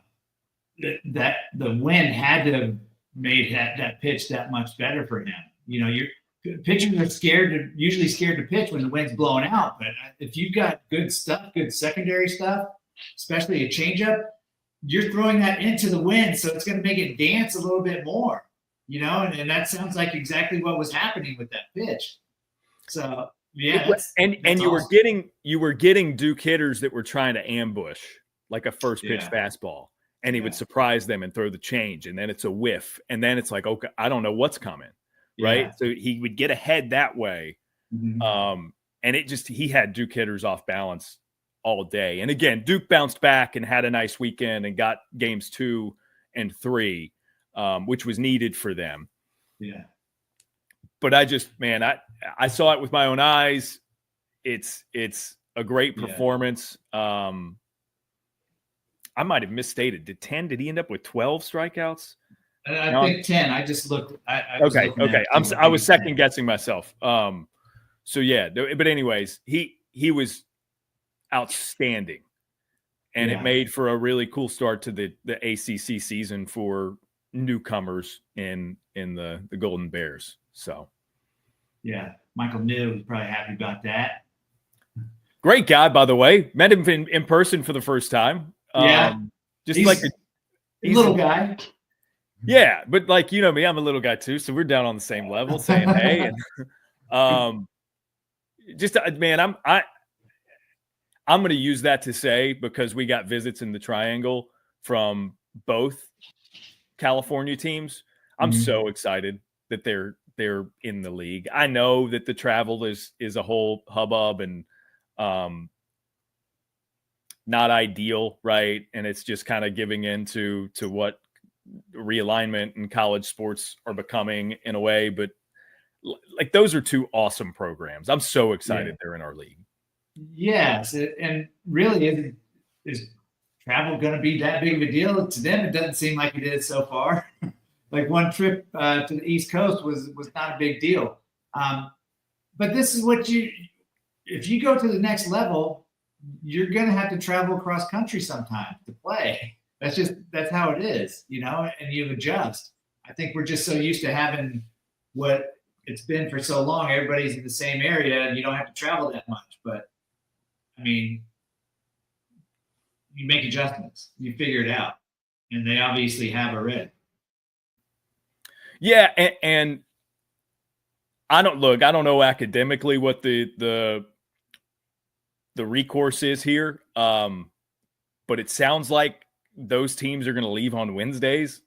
That the wind had to have made that pitch that much better for him. You know, your pitchers are usually scared to pitch when the wind's blowing out. But if you've got good stuff, good secondary stuff, especially a changeup, you're throwing that into the wind, so it's going to make it dance a little bit more. You know, and that sounds like exactly what was happening with that pitch. So yeah, that's awesome. you were getting Duke hitters that were trying to ambush like a first pitch fastball, and he would surprise them and throw the change, and then it's a whiff, and then it's like, okay, I don't know what's coming, right? So he would get ahead that way, and he had Duke hitters off balance all day. And again, Duke bounced back and had a nice weekend and got games 2 and 3. Which was needed for them. Yeah. But I saw it with my own eyes. It's a great performance. I might have misstated. Did he end up with 12 strikeouts? I think 10. I just looked. Okay. I was second guessing myself. So yeah, but anyways, he was outstanding. And it made for a really cool start to the ACC season for newcomers in the Golden Bears. So yeah, Michael New was probably happy about that. Great guy, by the way. Met him in person for the first time. He's a little guy. Yeah, but like, you know me, I'm a little guy too, so we're down on the same level, saying hey. And I'm going to use that to say, because we got visits in the triangle from both California teams. I'm so excited that they're in the league. I know that the travel is a whole hubbub and not ideal, right? And it's just kind of giving in to what realignment and college sports are becoming in a way. But like, those are 2 awesome programs. I'm so excited they're in our league. Yes, and really, is travel going to be that big of a deal to them? It doesn't seem like it is so far. Like one trip to the East Coast was not a big deal. But this is if you go to the next level, you're going to have to travel across country sometime to play. That's how it is, you know, and you adjust. I think we're just so used to having what it's been for so long. Everybody's in the same area and you don't have to travel that much. But I mean, you make adjustments, you figure it out, and they obviously have already. Yeah, and I don't know academically what the recourse is here, but it sounds like those teams are going to leave on Wednesdays.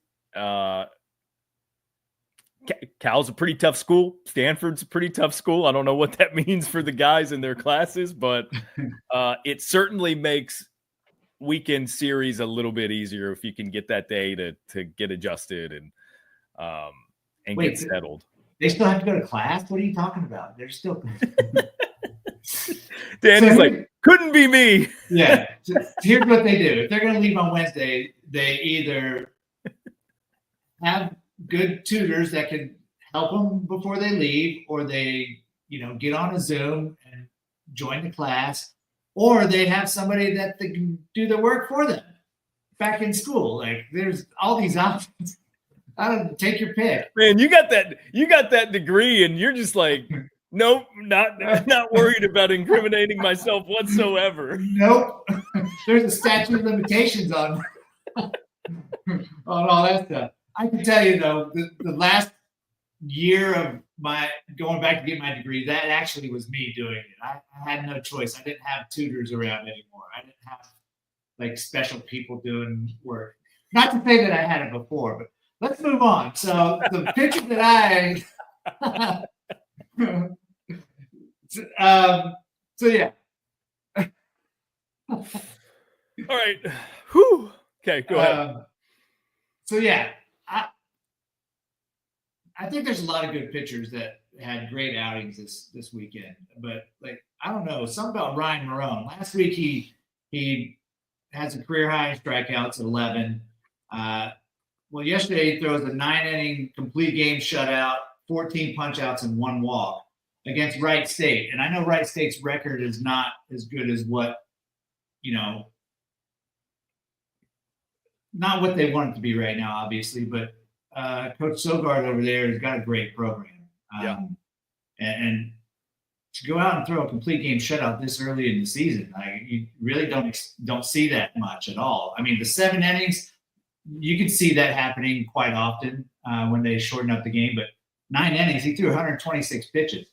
Cal's a pretty tough school. Stanford's a pretty tough school. I don't know what that means for the guys in their classes, but it certainly makes weekend series a little bit easier if you can get that day to get adjusted and get settled. They still have to go to class? What are you talking about? They're still Danny's like, couldn't be me. Yeah. So here's what they do. If they're going to leave on Wednesday, they either have good tutors that can help them before they leave, or they, get on a Zoom and join the class, or they have somebody that they can do the work for them back in school. Like, there's all these options. I don't know, take your pick. Man, you got that degree and you're just like, nope, not worried about incriminating myself whatsoever. Nope. There's a statute of limitations on all that stuff. I can tell you though, the last year of my going back to get my degree, that actually was me doing it. I had no choice. I didn't have tutors around anymore. I didn't have like special people doing work. Not to say that I had it before, but let's move on. So the picture that so yeah. All right. Whew. Okay, go ahead. So yeah, I think there's a lot of good pitchers that had great outings this weekend, but like I don't know, something about Ryan Marohn. Last week he has a career high in strikeouts at 11. Well, yesterday he throws a 9-inning complete game shutout, 14 punch-outs, and 1 walk against Wright State. And I know Wright State's record is not as good as what, not what they want it to be right now, obviously, but Coach Sogard over there has got a great program. And to go out and throw a complete game shutout this early in the season, you really don't see that much at all. I mean, the 7 innings, you can see that happening quite often when they shorten up the game. But 9 innings, he threw 126 pitches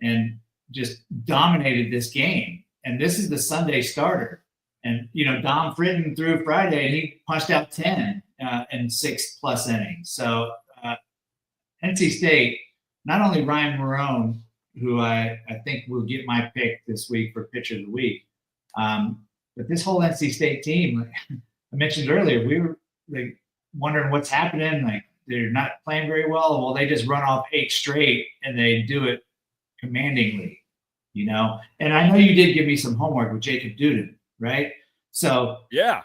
and just dominated this game. And this is the Sunday starter. And, Dom Fritton threw Friday, and he punched out 10 in 6+ innings. So NC State, not only Ryan Marohn, who I think will get my pick this week for pitcher of the week, but this whole NC State team, like I mentioned earlier, we were like wondering what's happening. Like they're not playing very well. Well, they just run off 8 straight, and they do it commandingly, And I know you did give me some homework with Jacob Duden, right? So yeah,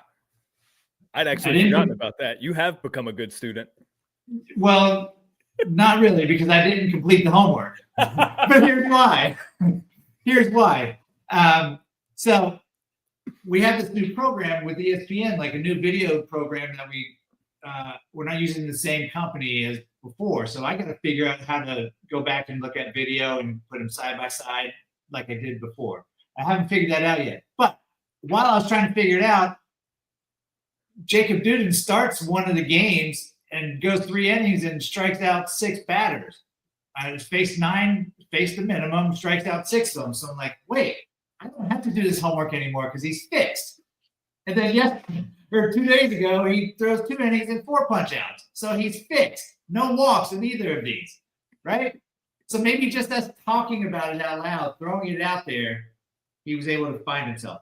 I'd actually forgotten about that. You have become a good student. Well, not really, because I didn't complete the homework. But here's why. So we have this new program with ESPN, like a new video program that we're not using the same company as before. So I got to figure out how to go back and look at video and put them side by side like I did before. I haven't figured that out yet. But while I was trying to figure it out, Jacob Duden starts one of the games and goes 3 innings and strikes out 6 batters. I faced 9, faced the minimum, strikes out 6 of them. So I'm like, wait, I don't have to do this homework anymore because he's fixed. And then 2 days ago, he throws 2 innings and 4 punch-outs. So he's fixed. No walks in either of these, right? So maybe just us talking about it out loud, throwing it out there, he was able to find himself.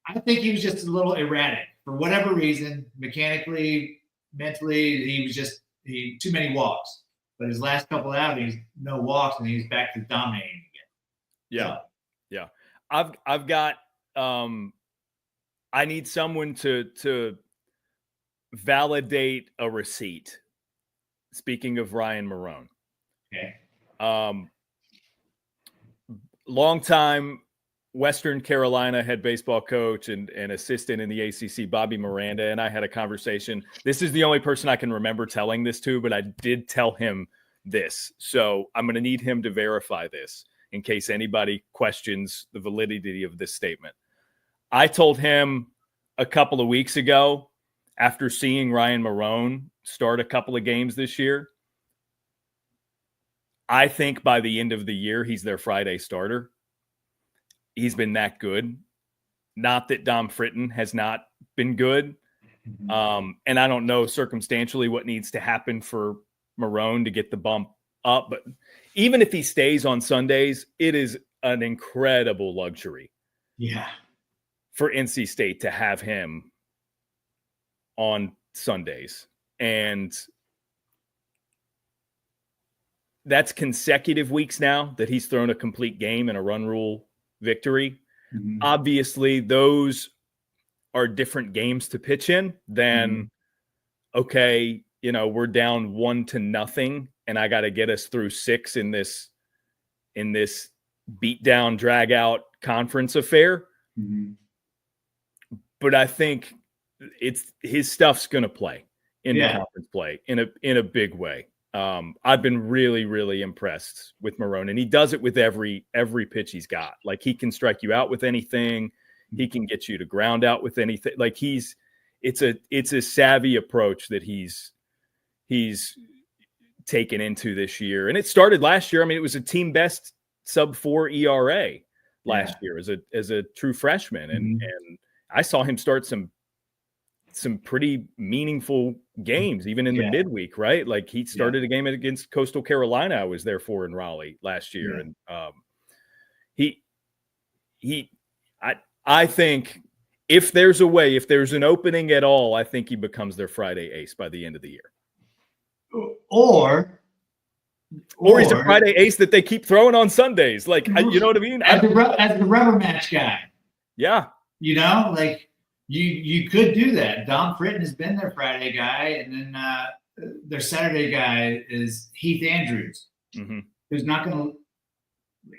I think he was just a little erratic for whatever reason, mechanically, mentally. He was too many walks. But his last couple outings, no walks, and he's back to dominating again. Yeah, yeah. I've got. I need someone to validate a receipt. Speaking of Ryan Marohn, okay. Long time Western Carolina head baseball coach and assistant in the ACC, Bobby Miranda, and I had a conversation. This is the only person I can remember telling this to, but I did tell him this. So I'm going to need him to verify this in case anybody questions the validity of this statement. I told him a couple of weeks ago, after seeing Ryan Marohn start a couple of games this year, I think by the end of the year, he's their Friday starter. He's been that good. Not that Dom Fritton has not been good. And I don't know circumstantially what needs to happen for Marohn to get the bump up. But even if he stays on Sundays, it is an incredible luxury. Yeah. For NC State to have him on Sundays. And that's consecutive weeks now that he's thrown a complete game and a run rule victory. Mm-hmm. Obviously, those are different games to pitch in than, okay, we're down 1-0 and I got to get us through 6 in this beat down, drag out conference affair. Mm-hmm. But I think his stuff's going to play in the conference play in a big way. I've been really, really impressed with Marohn, and he does it with every pitch he's got. Like he can strike you out with anything. He can get you to ground out with anything. Like it's a savvy approach that he's taken into this year. And it started last year. I mean, it was a team best sub-4 ERA last year as a true freshman. And I saw him start some pretty meaningful games, even in the midweek, right? Like he started a game against Coastal Carolina. I was there for in Raleigh last year. And I think if there's an opening at all, I think he becomes their Friday ace by the end of the year. Or he's a Friday ace that they keep throwing on Sundays. Like, you know what I mean? As the rubber match guy. Yeah. You know, like you could do that. Dom Fritton has been their Friday guy, and then their Saturday guy is Heath Andrews, who's not going to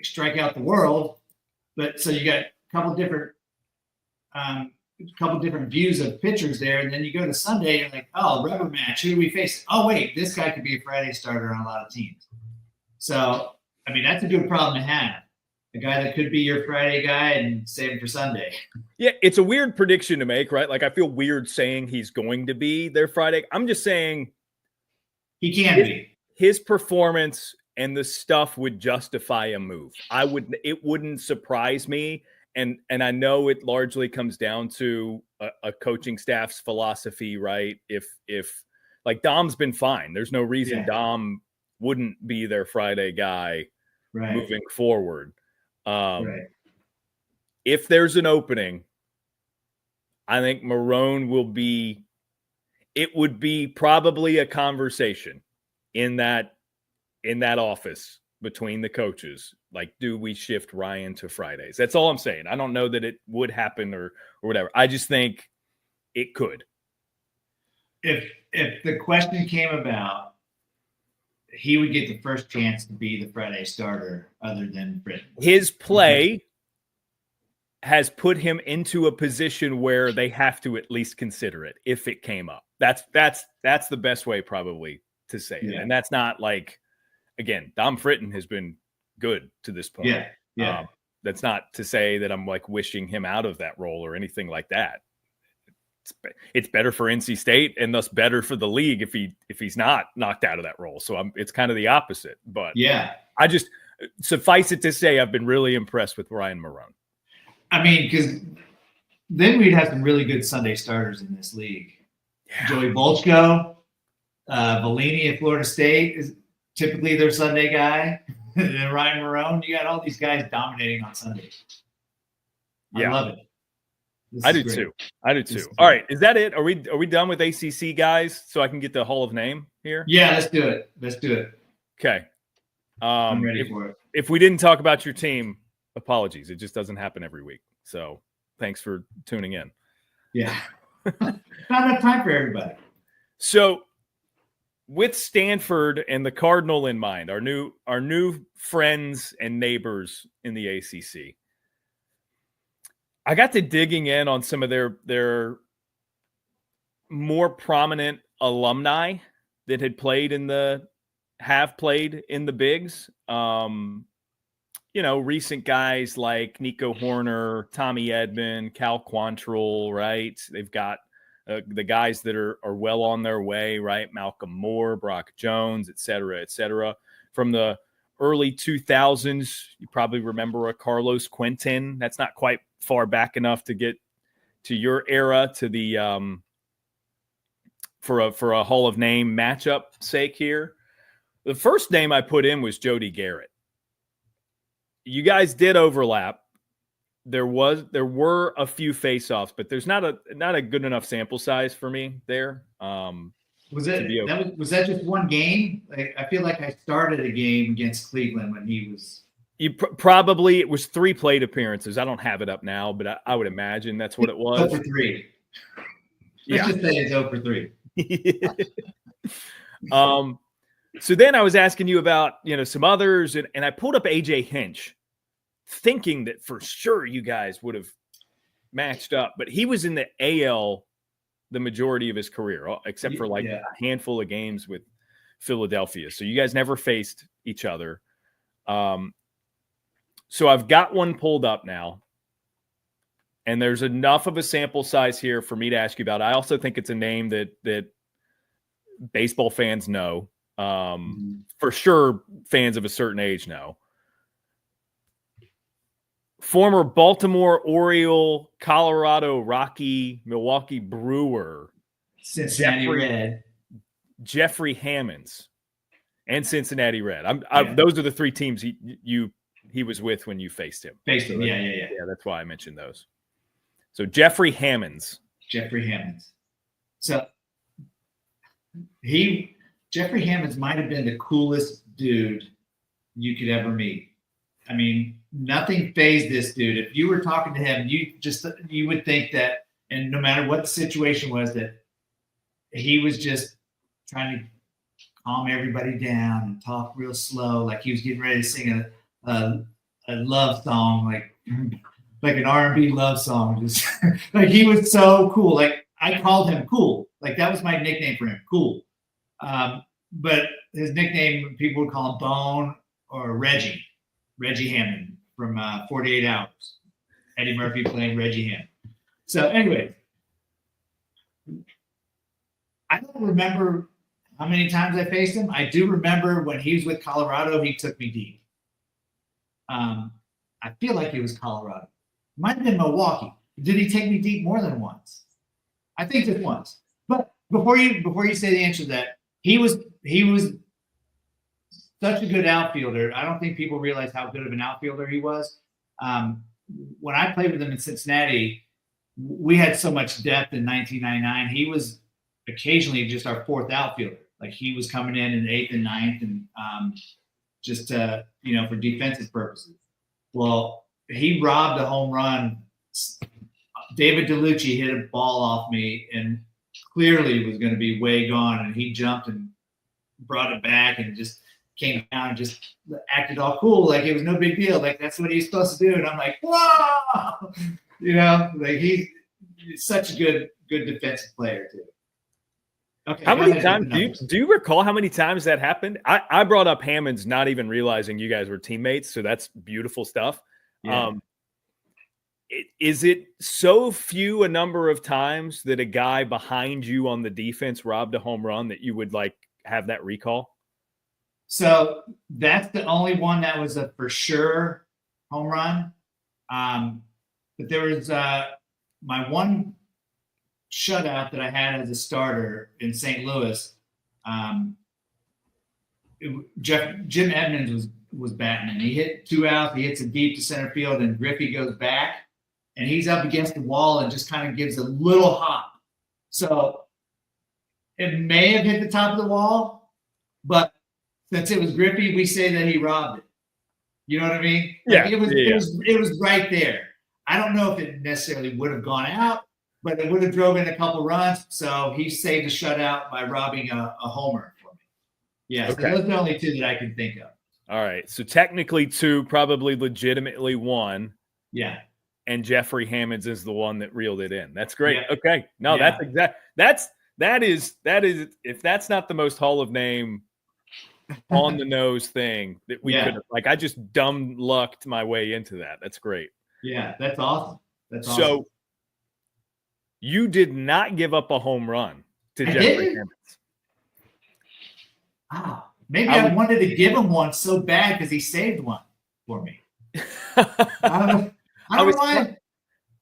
strike out the world. But so you got a couple different views of pitchers there, and then you go to Sunday, you're like, oh, rubber match. Who do we face? Oh, wait, this guy could be a Friday starter on a lot of teams. So, I mean, that's a good problem to have. A guy that could be your Friday guy and save him for Sunday. Yeah, it's a weird prediction to make, right? Like, I feel weird saying he's going to be their Friday. I'm just saying he can be. His performance and the stuff would justify a move. It wouldn't surprise me. And I know it largely comes down to a coaching staff's philosophy, right? If like Dom's been fine, there's no reason Dom wouldn't be their Friday guy moving forward. If there's an opening, I think Marohn would be probably a conversation in that office between the coaches. Like, do we shift Ryan to Fridays? That's all I'm saying. I don't know that it would happen or whatever. I just think it could. If the question came about, he would get the first chance to be the Friday starter other than Britton. His play has put him into a position where they have to at least consider it if it came up. That's the best way probably to say it. And that's not like, again, Dom Fritton has been good to this point. That's not to say that I'm like wishing him out of that role or anything like that. It's better for NC State and thus better for the league if he's not knocked out of that role. So it's kind of the opposite. But I just suffice it to say I've been really impressed with Ryan Marohn. I mean, because then we'd have some really good Sunday starters in this league. Joey Volchko, Bellini at Florida State is typically their Sunday guy. And then Ryan Marohn, you got all these guys dominating on Sundays. I love it. I do too. All right, is that it? Are we done with ACC guys? So I can get the Hall of Name here. Yeah, let's do it. Okay. I'm ready for it. If we didn't talk about your team, apologies. It just doesn't happen every week. So thanks for tuning in. Yeah, not enough time for everybody. So with Stanford and the Cardinal in mind, our new friends and neighbors in the ACC. I got to digging in on some of their more prominent alumni that had played in the bigs. Recent guys like Nico Horner, Tommy Edmond, Cal Quantrill, right? They've got the guys that are well on their way, right? Malcolm Moore, Brock Jones, et cetera. From the early 2000s, you probably remember a Carlos Quentin. That's not quite far back enough to get to your era, to the for a Hall of Name matchup sake here. The first name I put in was Jody Garrett. You guys did overlap. There were a few face-offs, but there's not a good enough sample size for me there. Was that just one game? I feel like I started a game against Cleveland when he was. Probably it was 3 plate appearances. I don't have it up now, but I would imagine that's what it was. 0 for 3. Let's just say it's 0 for 3. So then I was asking you about some others, and I pulled up AJ Hinch, thinking that for sure you guys would have matched up, but he was in the AL the majority of his career, except for a handful of games with Philadelphia. So you guys never faced each other. So I've got one pulled up now, and there's enough of a sample size here for me to ask you about. I also think it's a name that baseball fans know. For sure, fans of a certain age know. Former Baltimore Oriole, Colorado Rocky, Milwaukee Brewer, Cincinnati Red, Jeffrey Hammonds, and Cincinnati Red. Those are the three teams he was with when you faced him. Yeah. That's why I mentioned those. So Jeffrey Hammonds. So Jeffrey Hammonds might have been the coolest dude you could ever meet. I mean, nothing fazed this dude. If you were talking to him, you would think that, and no matter what the situation was, that he was just trying to calm everybody down and talk real slow, like he was getting ready to sing a love song, like an R&B love song. Just like he was so cool. Like I called him Cool. Like that was my nickname for him, Cool. But his nickname, people would call him Bone or Reggie Hammond from 48 Hours. Eddie Murphy playing Reggie Hammond. So anyway, I don't remember how many times I faced him. I do remember when he was with Colorado, he took me deep. I feel like it was Colorado. Might have been Milwaukee. Did he take me deep more than once? I think just once. But before you say the answer to that, he was such a good outfielder. I don't think people realize how good of an outfielder he was. When I played with him in Cincinnati, we had so much depth in 1999. He was occasionally just our fourth outfielder. Like he was coming in 8th and 9th, and just for defensive purposes. Well, he robbed a home run. David DeLucci hit a ball off me and clearly was going to be way gone, and he jumped and brought it back and just came down and just acted all cool, like it was no big deal, like that's what he's supposed to do. And I'm like, whoa, like he's such a good defensive player too. Okay, how many times do you recall how many times that happened? I brought up Hammonds not even realizing you guys were teammates, so that's beautiful stuff. Yeah. Is it so few a number of times that a guy behind you on the defense robbed a home run that you would like have that recall? So that's the only one that was a for sure home run. But there was my one shutout that I had as a starter in St. Louis. Jim Edmonds was batting, and he hit 2 outs. He hits it deep to center field, and Griffey goes back, and he's up against the wall and just kind of gives a little hop. So it may have hit the top of the wall, but since it was Griffey, we say that he robbed it. You know what I mean? Yeah. It was right there. I don't know if it necessarily would have gone out, but it would have drove in a couple runs. So he saved a shutout by robbing a homer for me. Yeah, okay. So those are the only two that I can think of. All right. So technically 2, probably legitimately 1. Yeah. And Jeffrey Hammonds is the one that reeled it in. That's great. Yeah. Okay. No, yeah. that is if that's not the most Hall of Name on the nose thing that we could have, like, I just dumb lucked my way into that. That's great. Yeah, that's awesome. So you did not give up a home run to Jeffrey Hammonds. Ah, maybe I wanted to give him one so bad because he saved one for me. I don't know why.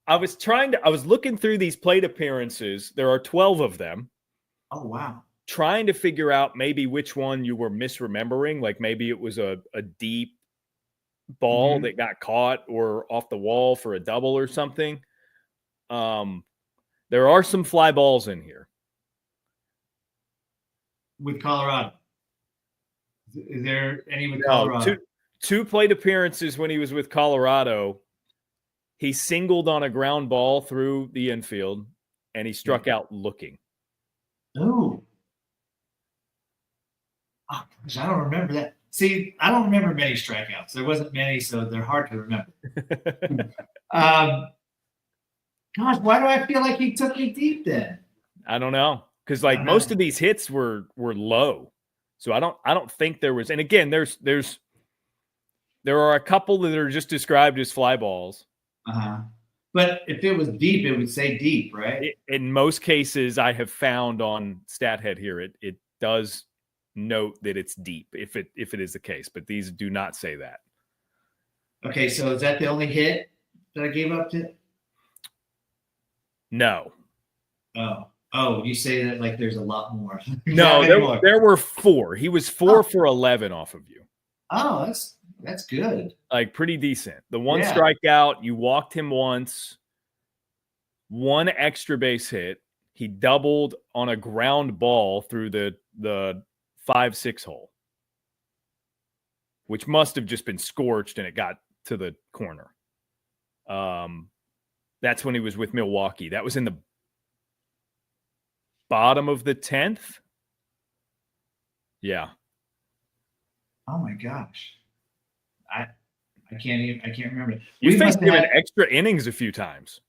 I was looking through these plate appearances. There are 12 of them. Oh, wow. Trying to figure out maybe which one you were misremembering. Like maybe it was a deep ball that got caught or off the wall for a double or something. There are some fly balls in here. With Colorado. Is there any with Colorado? Two plate appearances when he was with Colorado. He singled on a ground ball through the infield, and he struck out looking. Oh. Oh, gosh, I don't remember that. See, I don't remember many strikeouts. There wasn't many, so they're hard to remember. Gosh, why do I feel like he took me deep then? I don't know, because most of these hits were low, so I don't think there was. And again, there are a couple that are just described as fly balls. But if it was deep, it would say deep, right? In most cases, I have found on StatHead here, it does note that it's deep if it is the case, but these do not say that. Okay, so is that the only hit that I gave up to? No. Oh, you say that like there's a lot more. No, there were 4. He was 4 for 11 off of you. Oh, that's good. Like pretty decent. The one strikeout, you walked him once, 1 extra base hit. He doubled on a ground ball through the 5-6 hole, which must have just been scorched and it got to the corner. That's when he was with Milwaukee. That was in the bottom of the 10th. Yeah. Oh my gosh. I can't remember. You faced him in extra innings a few times.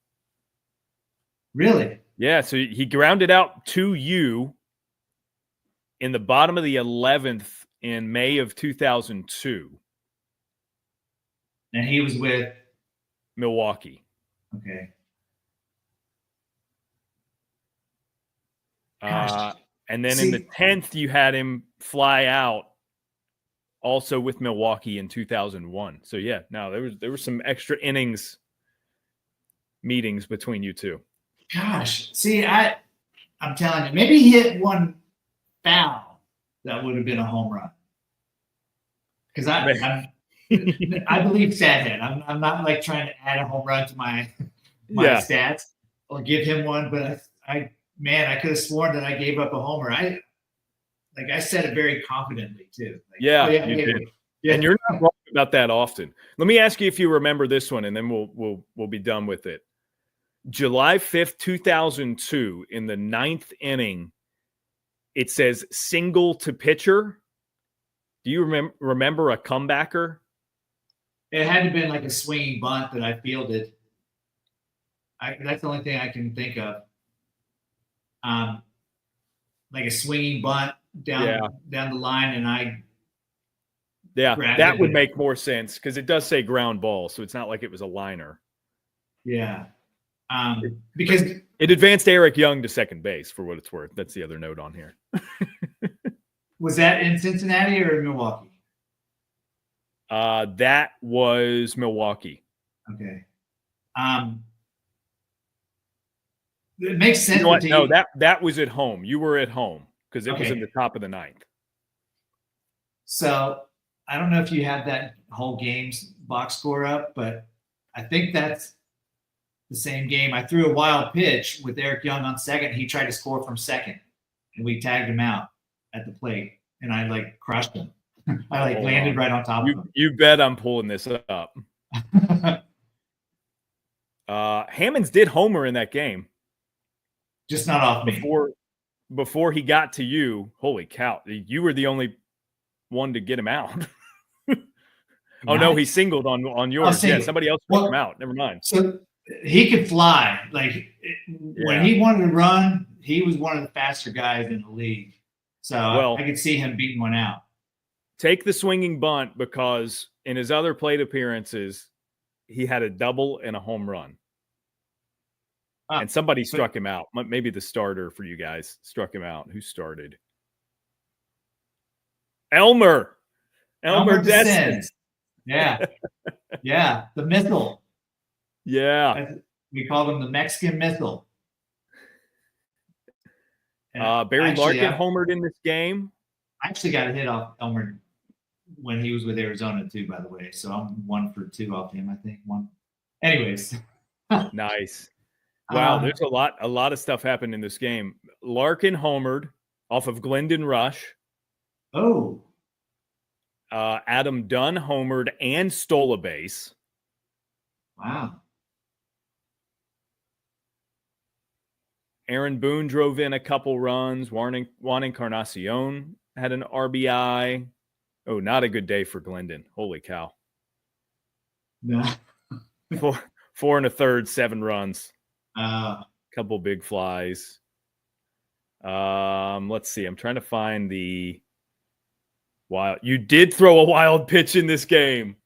Really? Yeah, so he grounded out to you in the bottom of the 11th in May of 2002. And he was with Milwaukee. Okay. And then in the 10th, you had him fly out also with Milwaukee in 2001. So yeah, no, there was some extra innings meetings between you two. Gosh, see, I'm telling you, maybe he hit one foul that would have been a home run. Because I believe Sathead. I'm not like trying to add a home run to my stats or give him one, but I could have sworn that I gave up a homer. I said it very confidently too. Like, you did. Yeah. And you're not wrong about that often. Let me ask you if you remember this one, and then we'll be done with it. July 5th, 2002, in the 9th inning, it says single to pitcher. Do you remember a comebacker? It had to have been like a swinging bunt that I fielded. That's the only thing I can think of. Like a swinging bunt down the line, and that would make more sense because it does say ground ball, so it's not like it was a liner. Yeah. Because it advanced Eric Young to second base, for what it's worth. That's the other note on here. Was that in Cincinnati or Milwaukee? That was Milwaukee. Okay. It makes sense. You know what? No, that was at home. You were at home because it was in the top of the 9th. So I don't know if you have that whole game's box score up, but I think that's the same game. I threw a wild pitch with Eric Young on second. He tried to score from second, and we tagged him out at the plate, and I crushed him. I landed right on top of him. You bet I'm pulling this up. Hammonds did homer in that game. Just not off me. Before he got to you, holy cow. You were the only one to get him out. Oh, no, he singled on yours. Yeah, somebody else took him out. Never mind. So he could fly. When he wanted to run, he was one of the faster guys in the league. So I could see him beating one out. Take the swinging bunt because in his other plate appearances, he had a double and a home run. And somebody struck him out. Maybe the starter for you guys struck him out. Who started? Elmer Descent. Yeah. Yeah. The missile. Yeah. We called him the Mexican missile. Barry Larkin homered in this game. I actually got a hit off Elmer when he was with Arizona too, by the way. So I'm 1 for 2 off him, I think. Anyways. Nice. Wow, there's a lot of stuff happened in this game. Larkin homered off of Glendon Rush. Oh. Adam Dunn homered and stole a base. Wow. Aaron Boone drove in a couple runs. Juan Encarnacion had an RBI. Oh, not a good day for Glendon. Holy cow. No. 4 1/3, 7 runs. Couple big flies. Let's see. I'm trying to find the wild. You did throw a wild pitch in this game.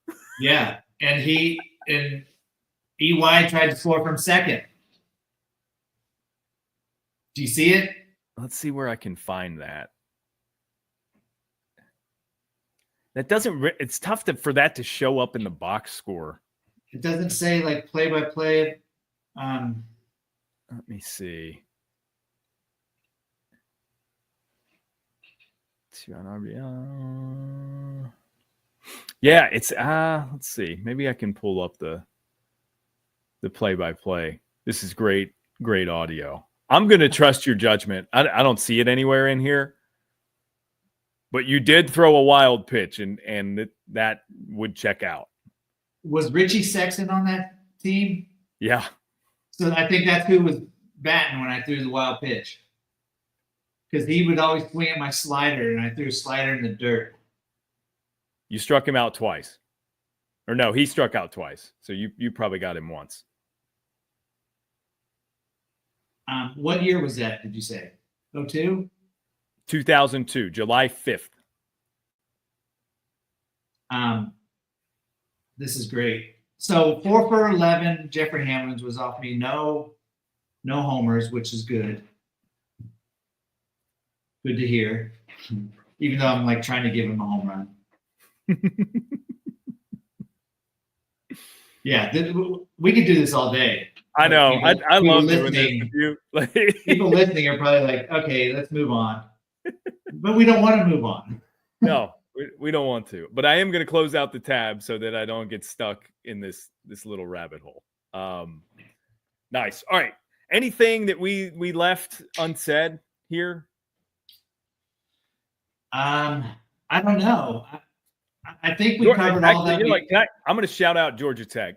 Yeah, and EY tried to score from second. Do you see it? Let's see where I can find that. That doesn't. It's tough for that to show up in the box score. It doesn't say like play by play. Let me see. Yeah, it's let's see. Maybe I can pull up the play by play. This is great audio. I'm going to trust your judgment. I don't see it anywhere in here. But you did throw a wild pitch, and that would check out. Was Richie Sexton on that team? Yeah. So I think that's who was batting when I threw the wild pitch. Because he would always swing at my slider, and I threw a slider in the dirt. You struck him out twice. Or no, he struck out twice. So you probably got him once. What year was that, did you say? 2002? 2002, July 5th. This is great. So 4 for 11, Jeffrey Hammonds was off me. No homers, which is good. Good to hear. Even though I'm like trying to give him a home run. Yeah, we could do this all day. I know. I love doing this with you. People listening are probably like, okay, let's move on. But we don't want to move on. No, we don't want to. But I am going to close out the tab so that I don't get stuck in this little rabbit hole. Nice. All right. Anything that we left unsaid here? I don't know. I think we covered all that. I'm going to shout out Georgia Tech.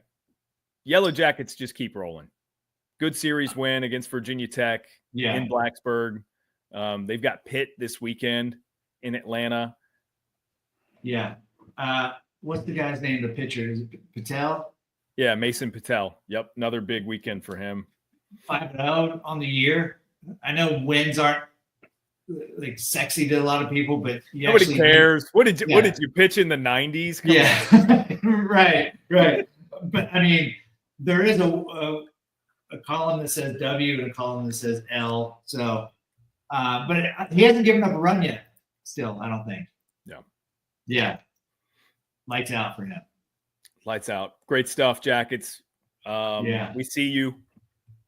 Yellow Jackets just keep rolling. Good series win against Virginia Tech in Blacksburg. They've got Pitt this weekend in Atlanta. Yeah. What's the guy's name? The pitcher? Is it Patel? Yeah, Mason Patel. Yep, another big weekend for him. 5-0 on the year. I know wins aren't like sexy to a lot of people, but nobody cares. What did you pitch in the 90s? Right. But I mean, there is a column that says W and a column that says L. So, but he hasn't given up a run yet. Still, I don't think. Yeah. Lights out for him. Lights out. Great stuff, Jackets. We see you.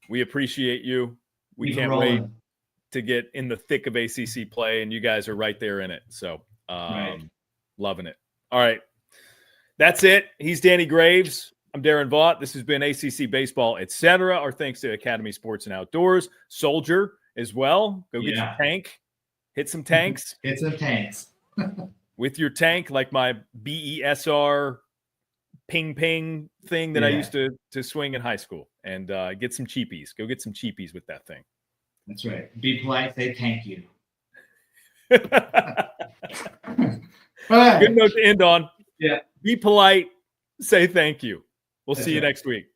We appreciate you. We can't wait to get in the thick of ACC play, and you guys are right there in it. So, loving it. All right. That's it. He's Danny Graves. I'm Daron Vaught. This has been ACC Baseball Etc. Our thanks to Academy Sports and Outdoors. Soldier as well. Go get your tank. Hit some tanks. Hit some tanks. With your tank, like my BESR ping thing that I used to swing in high school, and get some cheapies. Go get some cheapies with that thing. That's right. Be polite. Say thank you. Good note to end on. Yeah. Be polite. Say thank you. We'll see you next week.